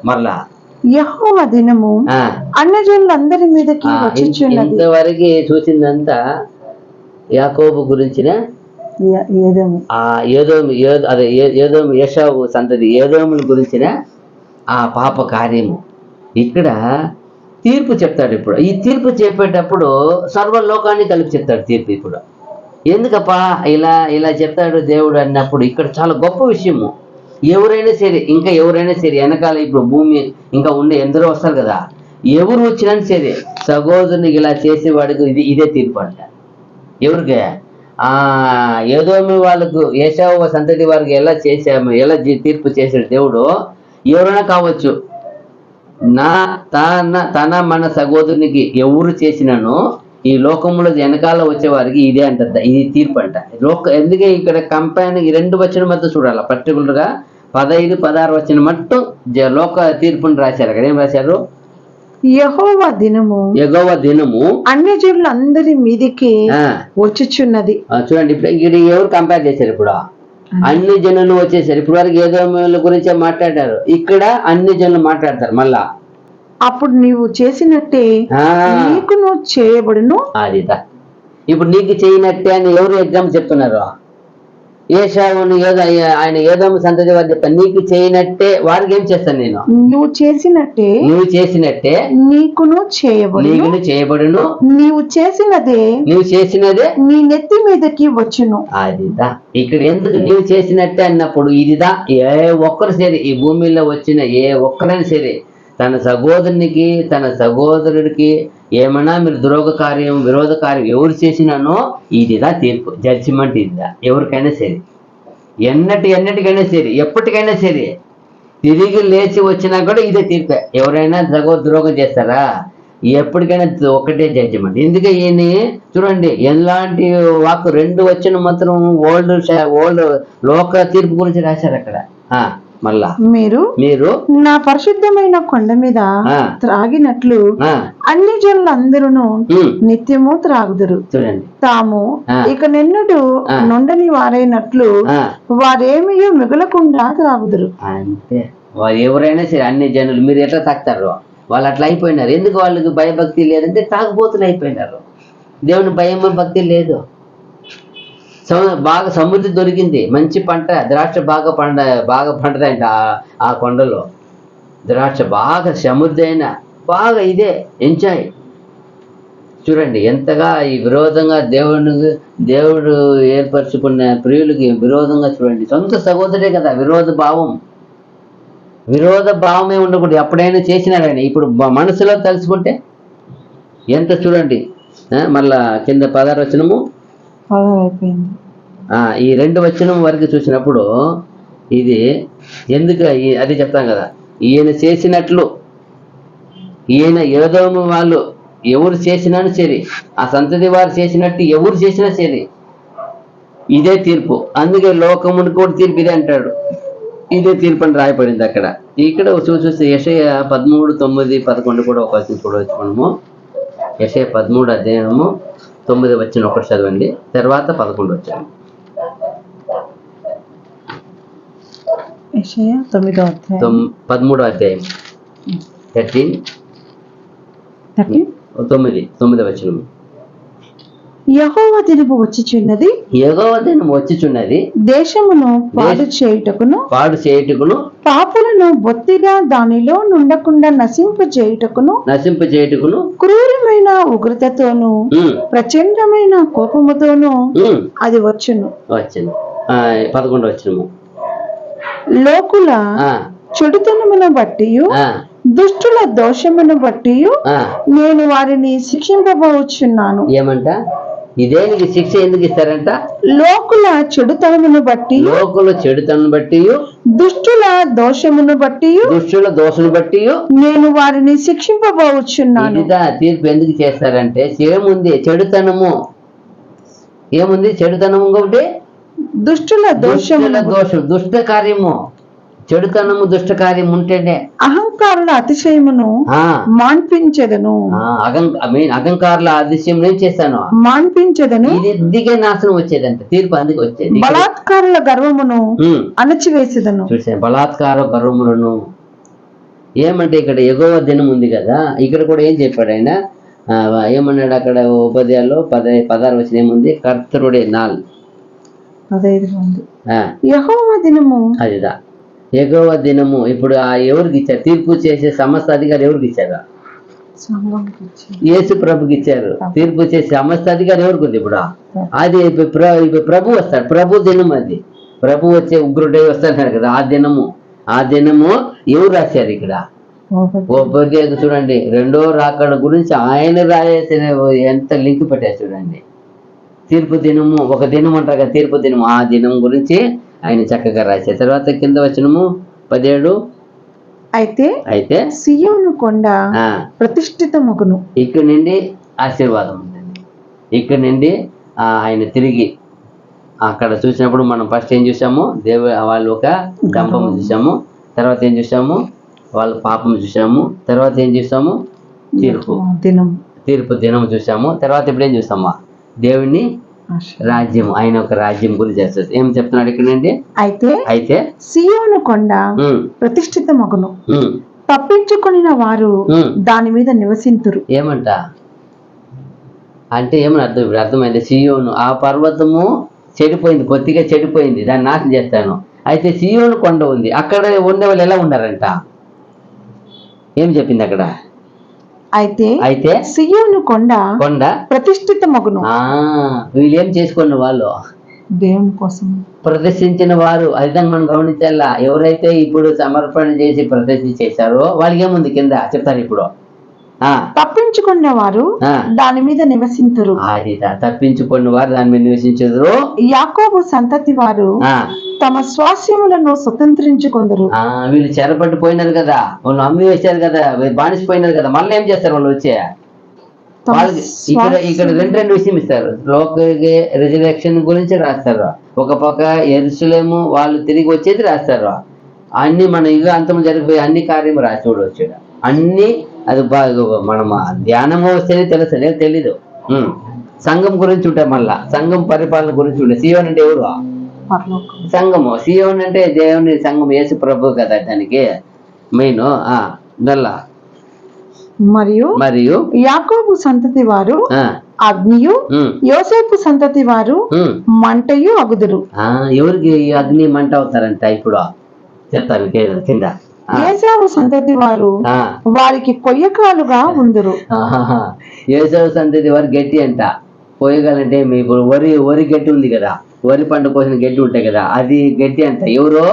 మరలా యెహోవా దినము అన్యజనులందరి మీదకి వచ్చుచున్నది. ఇంతవరకు చూసిందంతా యాకోబు గురించిన ఏషావు సంతతి ఏదోముల గురించిన ఆ పాప కార్యము. ఇక్కడ తీర్పు చెప్తాడు. ఇప్పుడు ఈ తీర్పు చెప్పేటప్పుడు సర్వలోకాన్ని కలిపి చెప్తాడు తీర్పు. ఇప్పుడు ఎందుకప్పా ఇలా చెప్తాడు దేవుడు అన్నప్పుడు ఇక్కడ చాలా గొప్ప విషయము. ఎవరైనా సరే వెనకాల ఇప్పుడు భూమి ఇంకా ఉండే ఎందరో వస్తారు కదా, ఎవరు వచ్చినా సరే సహోదరునికి ఇలా చేసేవాడికి ఇదే తీర్పు అంట. ఎవరికి? ఏదోమి వాళ్ళకు ఏషావు సంతతి వారికి ఎలా తీర్పు చేశాడు దేవుడు. ఎవరైనా కావచ్చు, మన సహోదరునికి ఎవరు చేసినానో ఈ లోకములో వెనకాల వచ్చే వారికి ఇదే అంట, ఇది తీర్పు అంట. ఎందుకే ఇక్కడ కంపైన్ ఈ 2 వచనం మధ్య చూడాలి పర్టికులర్ గా 15, 16 వచనం మట్టు లోక తీర్పుని రాశారు. అక్కడ ఏం రాశారు? యెహోవా దినము అన్యజనులందరి మీదికి వచ్చుచున్నది. చూడండి, ఇప్పుడు ఇక్కడ ఎవరు కంపేర్ చేశారు? ఇప్పుడు అన్ని జనులు వచ్చేసారు. ఇప్పుడు వరకు ఏదోముల గురించే మాట్లాడారు, ఇక్కడ అన్ని జనులు మాట్లాడతారు మళ్ళా. అప్పుడు నీవు చేసినట్టే నీకును చేయబడును. అదిదా ఇప్పుడు నీకు చేయనట్టే అని ఎవరు ఎగ్జామ్ చెప్తున్నారు? ఏశావును ఆయన ఏదోము సంతతి వారు చెప్తాను, నీకు చేయనట్టే వారికి ఏం చేస్తాను నేను? నువ్వు చేసినట్టే నీకును చేయబడును. నీవు చేసినదే నీ నెత్తి మీదకి వచ్చును. అదిదా ఇక్కడ ఎందుకు నీవు చేసినట్టే అన్నప్పుడు ఇదిదా ఏ ఒక్కరు సరే, ఈ భూమిలో వచ్చిన ఏ ఒక్కరైనా సరే తన సహోదరునికి తన సహోదరుడికి ఏమన్నా మీరు ద్రోహ కార్యం విరోధ కార్యం ఎవరు చేసినానో ఇదిదా తీర్పు, జడ్జిమెంట్ ఇదిదా. ఎవరికైనా సరే, ఎన్నటికైనా సరే, ఎప్పటికైనా సరే తిరిగి లేచి వచ్చినా కూడా ఇదే తీర్పే. ఎవరైనా ద్రోహం చేస్తారా? ఎప్పటికైనా ఒకటే జడ్జిమెంట్. ఎందుకే ఈయన చూడండి ఎలాంటి వాక్ 2 వచనం మాత్రం ఓల్డ్ లోక తీర్పు గురించి రాశారు అక్కడ. మళ్ళా మీరు నా పరిశుద్ధమైన కొండ మీద త్రాగినట్లు అన్ని జనులందరూ నిత్యము త్రాగుదురు. చూడండి, తాము ఇక నిన్నడు నుండని వారైనట్లు వారేమీ మిగలకుండా త్రాగుదురు. అంటే ఎవరైనా సరే అన్ని జనులు మీరు ఎట్లా తాగుతారు? వాళ్ళు అట్లా అయిపోయినారు. ఎందుకు? వాళ్ళకి భయభక్తి లేదంటే తాగుబోతులు అయిపోయినారు. దేవుని భయం భక్తి లేదు. బాగా సమృద్ధి దొరికింది, మంచి పంట, ద్రాక్ష బాగా పండుతాయంట ఆ కొండలో. ద్రాక్ష బాగా సమృద్ధి అయినా బాగా ఇదే ఎంజాయ్. చూడండి ఎంతగా ఈ విరోధంగా దేవుడు ఏర్పరచుకున్న ప్రియులకి విరోధంగా చూడండి. సొంత సహోదరే కదా, విరోధ భావమే ఉండకూడదు. ఎప్పుడైనా చేసినాడు ఆయన. ఇప్పుడు మనసులో తలుచుకుంటే ఎంత చూడండి. మళ్ళా కింద 16 వచనము ఈ 2 వచనం వరకు చూసినప్పుడు ఇది ఎందుకు అది చెప్తాం కదా. ఈయన చేసినట్లు ఈయన ఏదోము వాళ్ళు ఎవరు చేసినా సరే, ఆ సంతతి వారు చేసినట్టు ఎవరు చేసినా సరే ఇదే తీర్పు. అందుకే లోకమును కూడా తీర్పు ఇదే అంటాడు. ఇదే తీర్పు అని రాయబడింది అక్కడ. ఇక్కడ చూస్తే యెషయా 13, 9, 11 కూడా ఒక వచనం చూడవచ్చు మనము. యెషయా 13 అధ్యాయము 9 వచనం ఒకటి చదవండి, తర్వాత 11 వచ్చాము. యెషయా 13 అధ్యాయం 9 వచనం. యెహోవా దినము వచ్చిచున్నది, దేశమును పాడు చేయుటకును పాపులను బొత్తిగా దానిలో నుండకుండా నశింపజేయుటకును క్రూరమైన ఉగ్రతతోను ప్రచండమైన కోపముతోను అది వచ్చును. 11 వచనము. లోకుల చెడుతనమును బట్టి దుష్టుల దోషమును బట్టి నేను వారిని శిక్షింపబోచున్నాను. ఏమంట? ఇదేనికి శిక్ష ఎందుకు ఇస్తారంట? లోకుల చెడుతనమును బట్టి దుష్టుల దోషమును బట్టి నేను వారిని శిక్షింపబోచున్నాను. తీర్పు ఎందుకు చేస్తారంటే ఏముంది? చెడుతనము. ఏముంది? చెడుతనము. ఇంకొకటి దుష్టుల దోషం, దుష్ట కార్యము. చెడుతనము దుష్ట కార్యం ఉంటేనే అహంకారుల అతిశయమును మాన్పించదను. అహంకారుల అతిశయం నేను చేస్తాను, మాన్పించదను. ఇదిగే నాశనం వచ్చేదంట తీర్పు. అందుకు వచ్చేది బలాత్కారుల గర్వమును అణచివేసేదను. చూసాను, బలాత్కార గర్వములను. ఏమంటే ఇక్కడ యెహోవా దినం ఉంది కదా, ఇక్కడ కూడా ఏం చెప్పాడు ఆయన? ఏమన్నాడు అక్కడ ఉపాధ్యాయుల్లో 16 వచనం ఏముంది? కర్తరుడే 4 యెహోవా దినము. అదిదా యెహోవా దినము. ఇప్పుడు ఎవరికి ఇచ్చారు? తీర్పు చేసే సమస్త అధికారి ఎవరికి ఇచ్చారు? యేసు ప్రభుకి ఇచ్చారు. తీర్పు చేసే సమస్త అధికారి ఎవరికి ఉంది? ఇప్పుడు అది ప్రభు వస్తాడు. ప్రభు దినం అది. ప్రభు వచ్చే ఉగ్రుడై వస్తాడు కదా, ఆ దినము ఎవరు రాశారు ఇక్కడ? చూడండి, 2వ రాకడ గురించి ఆయన రాయేసిన ఎంత లింక్ పెట్టారు చూడండి. తీర్పు దినము, ఒక దినం అంటారు కదా తీర్పు దినము, ఆ దినం గురించి ఆయన చక్కగా రాశారు. తర్వాత కింద వచనము 17. అయితే సియోను కొండ ప్రతిష్ఠితమగును. ఇక్కడ నుండి ఆశీర్వాదం ఉంటుంది. ఇక్కడ నుండి ఆయన తిరిగి అక్కడ చూసినప్పుడు మనం ఫస్ట్ ఏం చూసాము, వాళ్ళు ఒక దంపము చూసాము, తర్వాత ఏం చూసాము, వాళ్ళ పాపం చూసాము, తర్వాత ఏం చూసాము, తీర్పు దినం చూసాము, తర్వాత ఇప్పుడు ఏం చూస్తామా, దేవుని రాజ్యం, ఆయన ఒక రాజ్యం గురించి చేస్తారు. ఏం చెప్తున్నాడు ఇక్కడ నుండి, అయితే సీయోను కొండ ప్రతిష్ఠిత మగును, తప్పించుకుని వారు దాని మీద నివసింతురు. ఏమంట అంటే ఏమని అర్థం, ఇప్పుడు అర్థమైంది. సీయోను ఆ పర్వతము చెడిపోయింది, కొద్దిగా చెడిపోయింది, దాన్ని నాశనం చేస్తాను. అయితే సీయోను కొండ ఉంది, అక్కడ ఉండే వాళ్ళు ఎలా ఉన్నారంట, ఏం చెప్పింది అక్కడ, అయితే సీయోను కొండ ప్రతిష్ఠిత మగును. వీళ్ళు ఏం చేసుకున్న వాళ్ళు, దేవుని కోసం ప్రదర్శించిన వారు. అది మనం గమనించాలా. ఎవరైతే ఇప్పుడు సమర్పణ చేసి ప్రదర్శన చేశారో వాళ్ళకి ఏముంది కింద చెప్తారు. ఇప్పుడు తప్పించుకున్న వారు దాని మీద నివసించరు. అది తప్పించుకున్న వారు దాని మీద నివసించరు. యాకోబు సంతతి వారు తమ స్వాస్యములను స్వతంత్రించుకొందరు. వీళ్ళు చెరపట్టిపోయినారు కదా, వాళ్ళు అమ్మి వేశారు కదా, బానిసిపోయినారు కదా, మళ్ళీ ఏం చేస్తారు వాళ్ళు వచ్చే వాళ్ళకి ఇక్కడ రెండు విషయం ఇస్తారు. లోక రిజర్వేషన్ గురించి రాస్తారు, ఒక పక్క యెరూషలేము వాళ్ళు తిరిగి వచ్చేది రాస్తారు. అన్ని మన ఇల్లు అంతం జరిగిపోయి అన్ని కార్యము రాసి చూడవచ్చు. అన్ని అది బాగా మనం ధ్యానము వస్తేనే తెలుస్తుంది, తెలీదు. సంఘం గురించి ఉంటాయి, మళ్ళా సంఘం పరిపాలన గురించి ఉంటాయి. సీయోన్ అంటే ఎవరు, సంఘము. సీయోన్ అంటే దేవుని సంఘం, యేసు ప్రభు కదా దానికి మెయిన్. దల్లా మరియు యాకోబు సంతతి వారు అగ్నియు, యోసేపు సంతతి వారు మంటయు అగుదురు. ఎవరికి అగ్ని మంట అవుతారంట ఇప్పుడు చెప్తారు కింద. ఏసావు సంతతి వారు వారికి కొయ్యకాలుగా ఉందరు. ఏసావు సంతతి వారు గట్టి అంట. కొయ్యగాలంటే ఇప్పుడు వరి గట్టి ఉంది కదా, వరి పంట కోసిన గట్టి ఉంటాయి కదా, అది గట్టి అంట. ఎవరో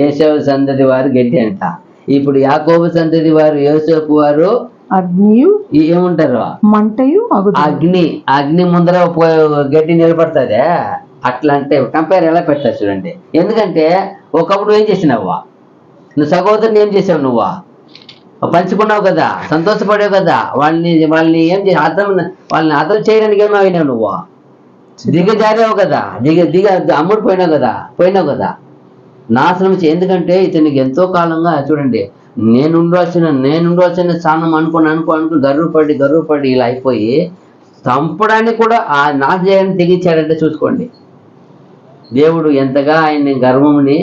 ఏసావు సంతతి వారు గట్టి అంట. ఇప్పుడు యాకోబు సంతతి వారు, యోసేపు వారు అగ్నియు ఏముంటారు, మంటయు అగ్ని ముందర గట్టి నిలబడుతుంది. అట్లా అంటే కంపేర్ ఎలా పెడతారు చూడండి. ఎందుకంటే ఒకప్పుడు ఏం చేసినావా నువ్వు, సహోదరుని ఏం చేసావు, నువ్వు పంచుకున్నావు కదా, సంతోషపడావు కదా, వాళ్ళని ఏం చేసి వాళ్ళని అర్థం చేయడానికి ఏమో అయినావు, నువ్వు దిగజారావు కదా, దిగ అమ్ముడు పోయినావు కదా, నాశనం ఎందుకంటే ఇతనికి ఎంతో కాలంగా చూడండి, నేనుండవలసిన స్థానం అనుకుని గర్వపడి ఇలా అయిపోయి చంపడానికి కూడా ఆ నాశనం తెగించాడంటే చూసుకోండి. దేవుడు ఎంతగా ఆయన గర్వముని,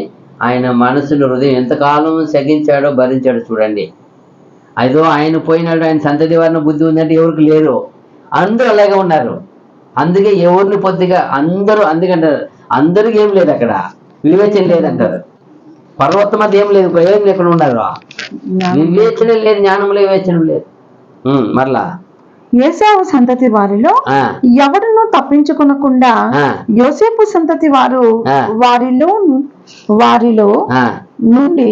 ఆయన మనసుని, హృదయం ఎంతకాలం సగించాడో భరించాడో చూడండి. అదో ఆయన పోయినాడు, ఆయన సంతతి వారిని బుద్ధి ఉందంటే ఎవరికి లేరు, అందరూ అలాగే ఉన్నారు. అందుకే ఎవరిని పొద్దుగా అందుకంటే అందరికి ఏం లేదు, అక్కడ వివేచన లేదంటారు. పర్వతం అది ఏం లేదు, ఏం లేకుండా ఉన్నారు. వివేచన లేదు, జ్ఞానం లేదు, వివేచన లేదు. మరలా ఏసావు సంతతి వారిలో ఎవరినూ తప్పించుకొనకుండా యోసేపు సంతతి వారు వారిలో నుండి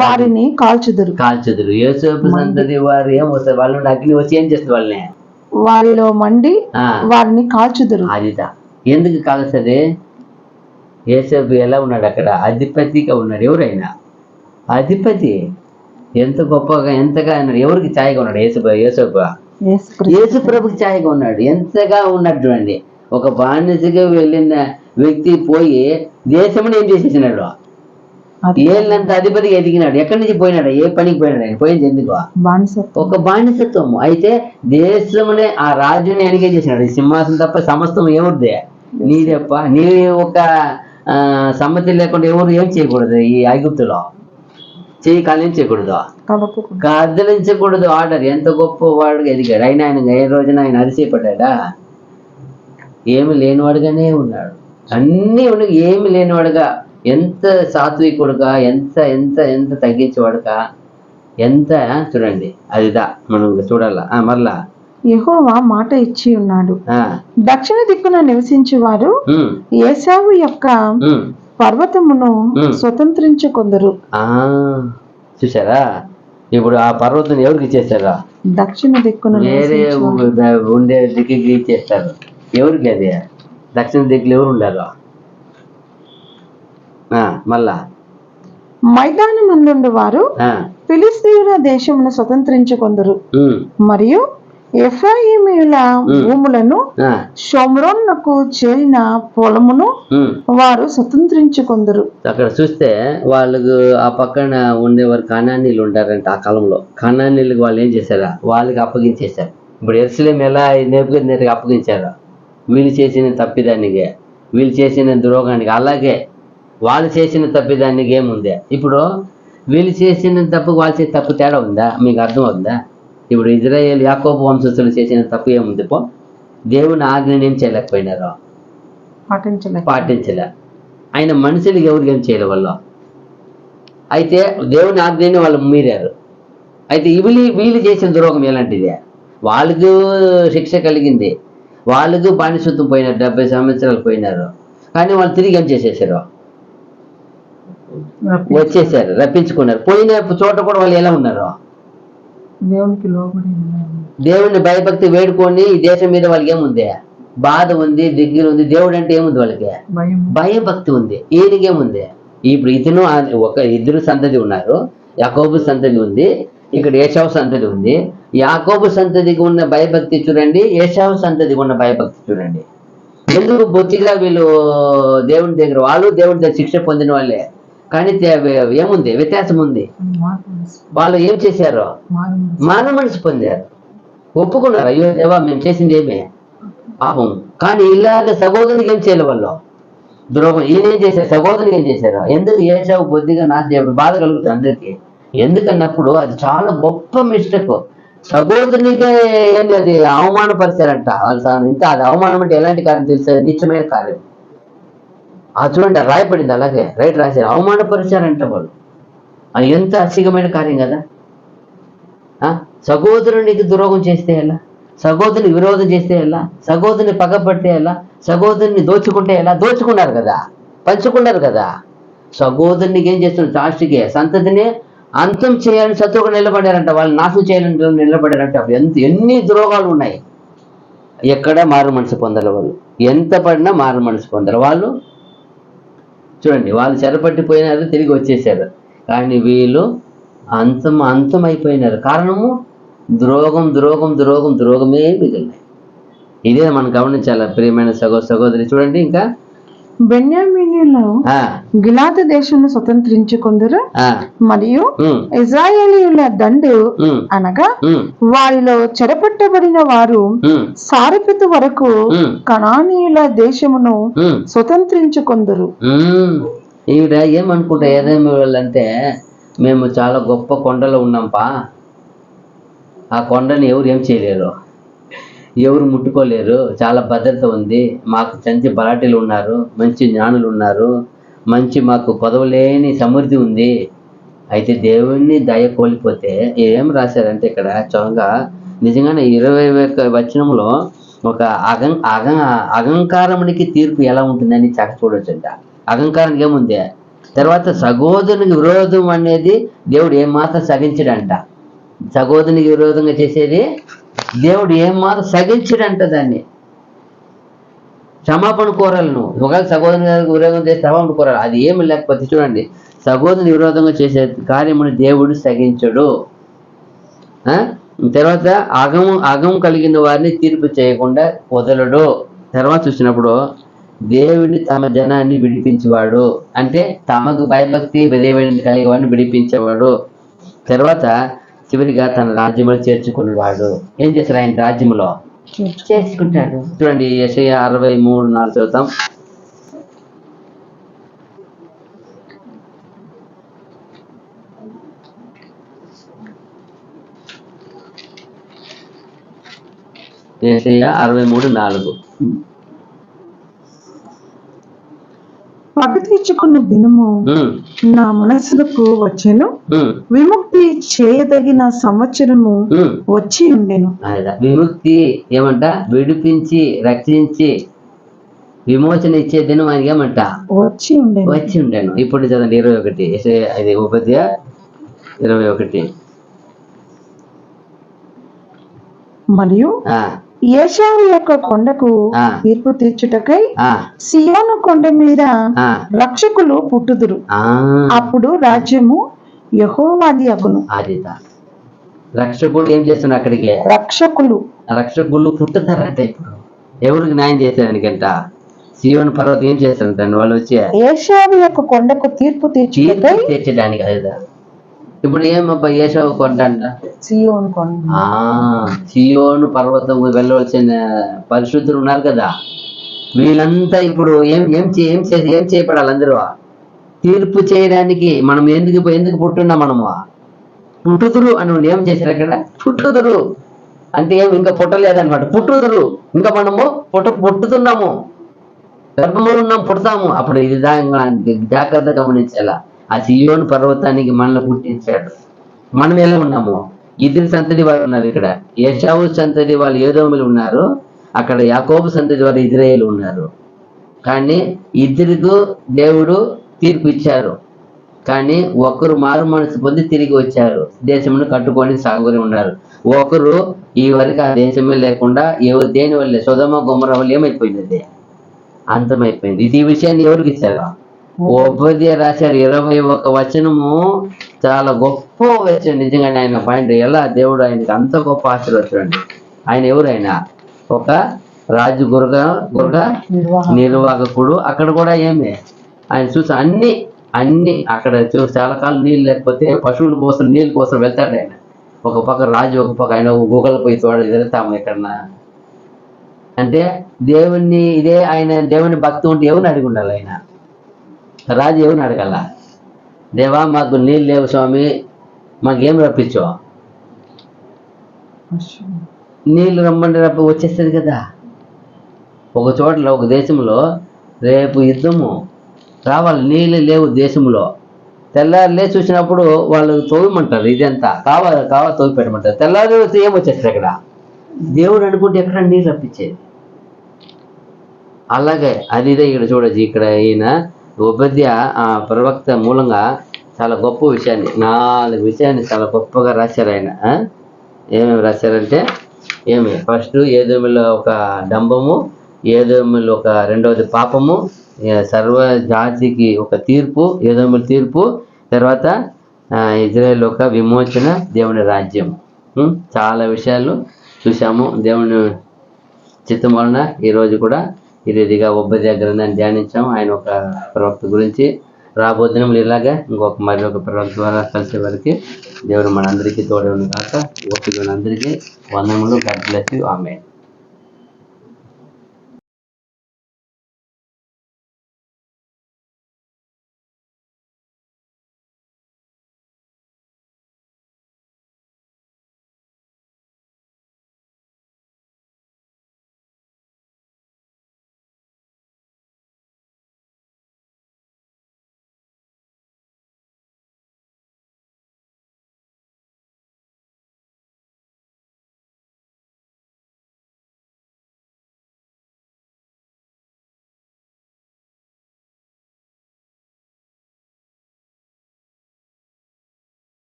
వారిని కాల్చుదురు. యోసేపు సంతతి వారు ఏమవుతారు, వాళ్ళ నుండి అగ్ని వచ్చి ఏం చేస్తారు, వాళ్ళని వారిలో మండి వారిని కాల్చుదురు. అదిదా ఎందుకు కాల్స్తుంది? యోసేపు ఎలా ఉన్నాడు, అక్కడ అధిపతిగా ఉన్నాడు. ఎవరైనా అధిపతి ఎంత గొప్పగా ఎంతగా ఉన్నాడు, ఎవరికి ఛాయగా ఉన్నాడు? యేసు ప్రభుకి ఛాయగా ఉన్నాడు. ఎంతగా ఉన్నాడు చూడండి. ఒక బానిసగా వెళ్ళిన వ్యక్తి పోయి దేశముని ఏం చేసేసినాడు, ఏళ్ళంత అధిపతిగా ఎదిగినాడు. ఎక్కడి నుంచి పోయినాడు, ఏ పనికి పోయినాడు? ఆయన పోయింది ఎందుకు? ఒక బానిసత్వము. అయితే దేశమునే ఆ రాజుని ఎనికే చేసినాడు. ఈ సింహాసనం తప్ప సమస్తం ఎవరిదే, నీదెప్ప. నీ ఒక సమ్మతి లేకుండా ఎవరు ఏం చేయకూడదు. ఈ ఐగుప్తులో చెయ్యి కదిలించకూడదు, కదిలించకూడదు. ఆర్డర్. ఎంత గొప్ప వాడుగా ఎదిగాడు. ఆయన ఏ రోజున ఆయన అరిసిపడ్డా? ఏమి లేనివాడుగానే ఉన్నాడు. అన్నీ ఉన్నాయి, ఏమి లేనివాడుగా, ఎంత సాత్వికుడుగా, ఎంత ఎంత ఎంత తగ్గించేవాడుగా, ఎంత చూడండి. అదిదా మనం చూడాలా. మరలా యెహోవా మాట ఇచ్చి ఉన్నాడు, దక్షిణ దిక్కున నివసించేవారు ఏసావు యొక్క పర్వతమును స్వతంత్రించుకొందరు. చూసారా, ఇప్పుడు ఆ పర్వతం ఎవరికి ఇచ్చేస్తారా? దక్షిణ దిక్కున వేరే ఉండే దిక్కుకి ఇచ్చేస్తారు. ఎవరికి అది? దక్షిణ దిక్కులు ఎవరు ఉండారు? మళ్ళా మైదానమందుండు వారు ఫిలిస్తీయుల దేశమును స్వతంత్రించుకొందరు. మరియు ఎఫ్రాయిమీయుల భూములను షోమ్రోనుకు చేరిన పొలమును వారు స్వతంత్రించుకొందరు. అక్కడ చూస్తే వాళ్ళకు ఆ పక్కన ఉండేవారు కనానీయులు ఉంటారంట. ఆ కాలంలో కనానీయులకు వాళ్ళు ఏం చేశారా, వాళ్ళకి అప్పగించేశారు. ఇప్పుడు యెరూషలేము ఎలా నెబుకద్నెజరుకి అప్పగించారు, వీళ్ళు చేసిన తప్పిదానికి, వీళ్ళు చేసిన ద్రోహానికి. అలాగే వాళ్ళు చేసిన తప్పిదానికి ఏముంది? ఇప్పుడు వీళ్ళు చేసిన తప్పు వాళ్ళు చేసిన తప్పు తేడా ఉందా? మీకు అర్థం అవుతుందా? ఇప్పుడు ఇజ్రాయేల్ యాకోబు వంశస్థులు చేసిన తప్పు ఏముంది? దేవుని ఆజ్ఞని ఏం చేయలేకపోయినారు, పాటించలే. ఆయన మనుషులకి ఎవరికి ఏం చేయలే వాళ్ళు. అయితే దేవుని ఆజ్ఞని వాళ్ళు మీరారు. అయితే వీళ్ళు చేసిన ద్రోహం ఎలాంటిది? వాళ్ళకు శిక్ష కలిగింది, వాళ్ళకు బానిసత్వం పోయినారు, 70 సంవత్సరాలు పోయినారు. కానీ వాళ్ళు తిరిగి ఏం చేసేసారు, వచ్చేసారు, రప్పించుకున్నారు. పోయిన చోట కూడా వాళ్ళు ఎలా ఉన్నారు? దేవుని భయభక్తి వేడుకొని ఈ దేశం మీద వాళ్ళకి ఏముంది? బాధ ఉంది, దిగ్గులు ఉంది. దేవుడు అంటే ఏముంది వాళ్ళకి? భయభక్తి ఉంది. ఈయనకేముంది? ఇప్పుడు ఇతను ఇద్దరు సంతతి ఉన్నారు. యాకోబు సంతతి ఉంది, ఇక్కడ ఏశావు సంతతి ఉంది. యాకోబు సంతతికి ఉన్న భయభక్తి చూడండి, ఏశావు సంతతికి ఉన్న భయభక్తి చూడండి. ఎందుకు బొత్తిగా వీళ్ళు దేవుని దగ్గర, వాళ్ళు దేవుడి దగ్గర శిక్ష పొందిన వాళ్ళే, కానీ ఏముంది? వ్యత్యాసం ఉంది. వాళ్ళు ఏం చేశారు? మానవ మనసు పొందారు, ఒప్పుకున్నారు. అయ్యో దేవా మేము చేసింది ఏమే పాపం. కానీ ఇలాగ సహోదరునికి ఏం చేయలే వాళ్ళు, ద్రోహం. ఈయన ఏం చేశారు? సహోదరునికి ఏం చేశారు? ఎందుకు ఏశావు బొద్దిగా నా దేవుడు బాధ కలుగుతుంది అందరికీ. ఎందుకన్నప్పుడు అది చాలా గొప్ప మిస్టేక్. సహోదరునికే ఏంటి అది అవమానపరిచారంట వాళ్ళు. ఇంకా అది అవమానం అంటే ఎలాంటి కార్యం తెలుసా? నిత్యమైన కార్యం. చూడండి రాయపడింది, అలాగే రైట్ రాశారు. అవమానపరిచారంట వాళ్ళు. అది ఎంత అసిగమైన కార్యం కదా. సహోదరునికి ద్రోహం చేస్తే ఎలా, సహోదరుని విరోధం చేస్తే ఎలా, సహోదరుని పగపడితే ఎలా, సహోదరుని దోచుకుంటే ఎలా? దోచుకున్నారు కదా, పంచుకున్నారు కదా. సహోదరునికి ఏం చేస్తున్నారు? లాస్ట్కి సంతతిని అంతం చేయాలని శత్రువుగా నిలబడారంట, వాళ్ళు నాశనం చేయాలని నిలబడారంట. ఎన్ని ద్రోహాలు ఉన్నాయి. ఎక్కడ మారు మనసు పొందాలి వాళ్ళు, ఎంత పడినా మారు మనసు పొందాలి వాళ్ళు. చూడండి, వాళ్ళు చెరపట్టిపోయినారు, తిరిగి వచ్చేసారు. కానీ వీళ్ళు అంతమైపోయినారు. కారణము ద్రోహమే మిగిలినాయి. ఇదే మనం గమనించాలి ప్రియమైన సహోదరి. చూడండి, ఇంకా బెన్యామీనీయులు గిలాదు దేశంను స్వతంత్రించుకొందరు, మరియు ఇశ్రాయేలీయుల దండు అనగా వారిలో చెరపట్టబడిన వారు సారెపెతు వరకు కనానీయుల దేశమును స్వతంత్రించుకొందరు. ఈవిడ ఏమనుకుంటా, ఏదేమి వాళ్ళంటే మేము చాలా గొప్ప కొండలో ఉన్నాంపా, ఆ కొండని ఎవరు ఏం చేయలేరు, ఎవరు ముట్టుకోలేరు, చాలా భద్రత ఉంది, మాకు మంచి బలాటీలు ఉన్నారు, మంచి జ్ఞానులు ఉన్నారు, మంచి మాకు పదవులేని సమృద్ధి ఉంది. అయితే దేవుణ్ణి దయ కోల్పోతే ఏం రాశారంటే ఇక్కడ చొంగా నిజంగానే 20వ వచనంలో ఒక అహంకారమునికి తీర్పు ఎలా ఉంటుందని చూడొచ్చంట. అహంకారానికి ఏముంది? తర్వాత సహోదరునికి విరోధం అనేది దేవుడు ఏమాత్రం సహించడంట. సహోదరునికి విరోధంగా చేసేది దేవుడు ఏమాత్రం సహించడంట. దాన్ని క్షమాపణ కోరాలి. నువ్వు ఒకవేళ సహోదరుని విరోధం చేసి క్షమాపణ కోరాలి. అది ఏమి లేకపోతే చూడండి, సహోదరుని విరోధంగా చేసే కార్యమును దేవుడు సహించడు. తర్వాత అగం కలిగిన వారిని తీర్పు చేయకుండా వదలడు. తర్వాత చూసినప్పుడు దేవుడిని తమ జనాన్ని విడిపించేవాడు, అంటే తమకు భయభక్తి దేవుడిని కలిగే వాడిని విడిపించేవాడు. తర్వాత చివరిగా తన రాజ్యంలో చేర్చుకునేవాడు. ఏం చేశారు? ఆయన రాజ్యంలో చేసుకుంటాడు. చూడండి, యెషయా 63:4 చదువుతాం. యెషయా 63:4. పగ తీర్చుకున్న దినము నా మనసులకు వచ్చెను, విముక్తి చేయదగిన సంవత్సరము వచ్చి ఉండెను. విముక్తి ఏమంట? విడిపించి రక్షించి విమోచన ఇచ్చే దినం ఆయనకి ఏమంట? వచ్చి ఉండెను. ఇప్పుడు చదండి 21, అది ఉపద్య 21. మరియు ఏశావు యొక్క కొండకు తీర్పు తీర్చుటకై సియోను కొండ మీద రక్షకులు పుట్టుదురు. అప్పుడు రాజ్యము యెహోవాది అగును. రక్షకుడు ఏం చేస్తున్నారు అక్కడికి? రక్షకులు పుట్టుతారంట. ఇప్పుడు ఎవరికి న్యాయం చేసేదానికంట? సీయోను పర్వతం ఏం చేస్తారంట వాళ్ళు వచ్చి? ఏశావు యొక్క కొండకు తీర్పు తీర్చడానికి కదా. ఇప్పుడు ఏమబ్బా ఏశావు కొండ అంట? సియోను పర్వతం వెళ్ళవలసిన పరిశుద్ధులు ఉన్నారు కదా, వీళ్ళంతా ఇప్పుడు ఏం చేయబడాలి? అందరూ తీర్పు చేయడానికి. మనం ఎందుకు పుట్టున్నా? మనము పుట్టుదురు అని ఏం చేశారు అక్కడ? పుట్టుదురు అంటే ఏం ఇంకా పుట్టలేదన్నమాట. పుట్టుదురు ఇంకా మనము పుట్టుతున్నాము, గర్భంలో ఉన్నాం, పుడతాము. అప్పుడు ఇది జాగ్రత్తగా గమనించాలా. ఆ సియోను పర్వతానికి మనల్ని పుట్టించాడు. మనం ఎలా ఉన్నాము? ఇద్దరి సంతతి వారు ఉన్నారు. ఇక్కడ ఏశావు సంతతి వాళ్ళు ఏదోములు ఉన్నారు, అక్కడ యాకోబు సంతతి వారు ఇజ్రాయేలు ఉన్నారు. కానీ ఇద్దరికు దేవుడు తీర్పు ఇచ్చారు. కానీ ఒకరు మారు మనసు పొంది తిరిగి వచ్చారు, దేశమును కట్టుకొని సాగుని ఉన్నారు. ఒకరు ఈ వరకు ఆ దేశమే లేకుండా దేని వల్లే సొదొమ గొమొర్రా వల్ల ఏమైపోయింది? అంతమైపోయింది. ఇది ఈ విషయాన్ని ఎవరికి ఇచ్చారు? ఓబద్యా రాశారు. 21 వచనము చాలా గొప్ప వచనం. నిజంగానే ఆయన పాయింట్ ఎలా దేవుడు ఆయనకి అంత గొప్ప ఆశీర్వచనండి. ఆయన ఎవరైనా ఒక రాజు గురగ నిర్వాహకుడు. అక్కడ కూడా ఏమి ఆయన చూసి అన్ని అక్కడ చాలా కాలం నీళ్ళు లేకపోతే పశువుల కోసం నీళ్ళ కోసం వెళ్తాడు ఆయన. ఒక పక్క రాజు, ఒక పక్క ఆయన గూగల్ పోయి వెళ్తాము ఎక్కడన్నా అంటే దేవుణ్ణి. ఇదే ఆయన దేవుని భక్తి ఉంటే ఎవరిని అడిగి ఉండాలి? ఆయన రాజు ఎవరిని అడగాల? దేవా మాకు నీళ్ళు లేవు స్వామి, మాకేం రప్పించో. నీళ్ళు రమ్మంటే వచ్చేస్తుంది కదా. ఒక చోట్ల ఒక దేశంలో రేపు యుద్ధము రావాలి, నీళ్ళు లేవు దేశంలో. తెల్లారులే చూసినప్పుడు వాళ్ళు తోయమంటారు, ఇదంతా కావాలి తోవి పెట్టమంటారు. తెల్లారి ఏం వచ్చేస్తారు అక్కడ? దేవుడు అనుకుంటే ఎక్కడ నీళ్ళు రప్పించేది? అలాగే ఇదే ఇక్కడ చూడొచ్చు. ఇక్కడ ఈయన ఓబద్యా ఆ ప్రవక్త మూలంగా చాలా గొప్ప విషయాన్ని, 4 విషయాన్ని చాలా గొప్పగా రాశారు ఆయన. ఏమేమి రాశారంటే ఫస్ట్ ఏదోమిలో ఒక డంబము, ఏదోమిలో ఒక రెండవది పాపము, సర్వ జాతికి ఒక తీర్పు, ఏదోమిల తీర్పు, తర్వాత ఇజ్రాయేల్ ఒక విమోచన, దేవుని రాజ్యం. చాలా విషయాలు చూసాము. దేవుని చిత్తం వలన ఈరోజు కూడా ఈ రీతిగా ఓబద్యా గ్రంథాన్ని ధ్యానించాము. ఆయన ఒక ప్రవక్త గురించి. రాబోదినములు ఇలాగా మరి ఒక ప్రవక్త ద్వారా కలిసే వరకు దేవుడు మనందరికీ తోడే ఉన్న కాక ఓపిక అందరికీ వందనములు. God bless you. ఆమేన్.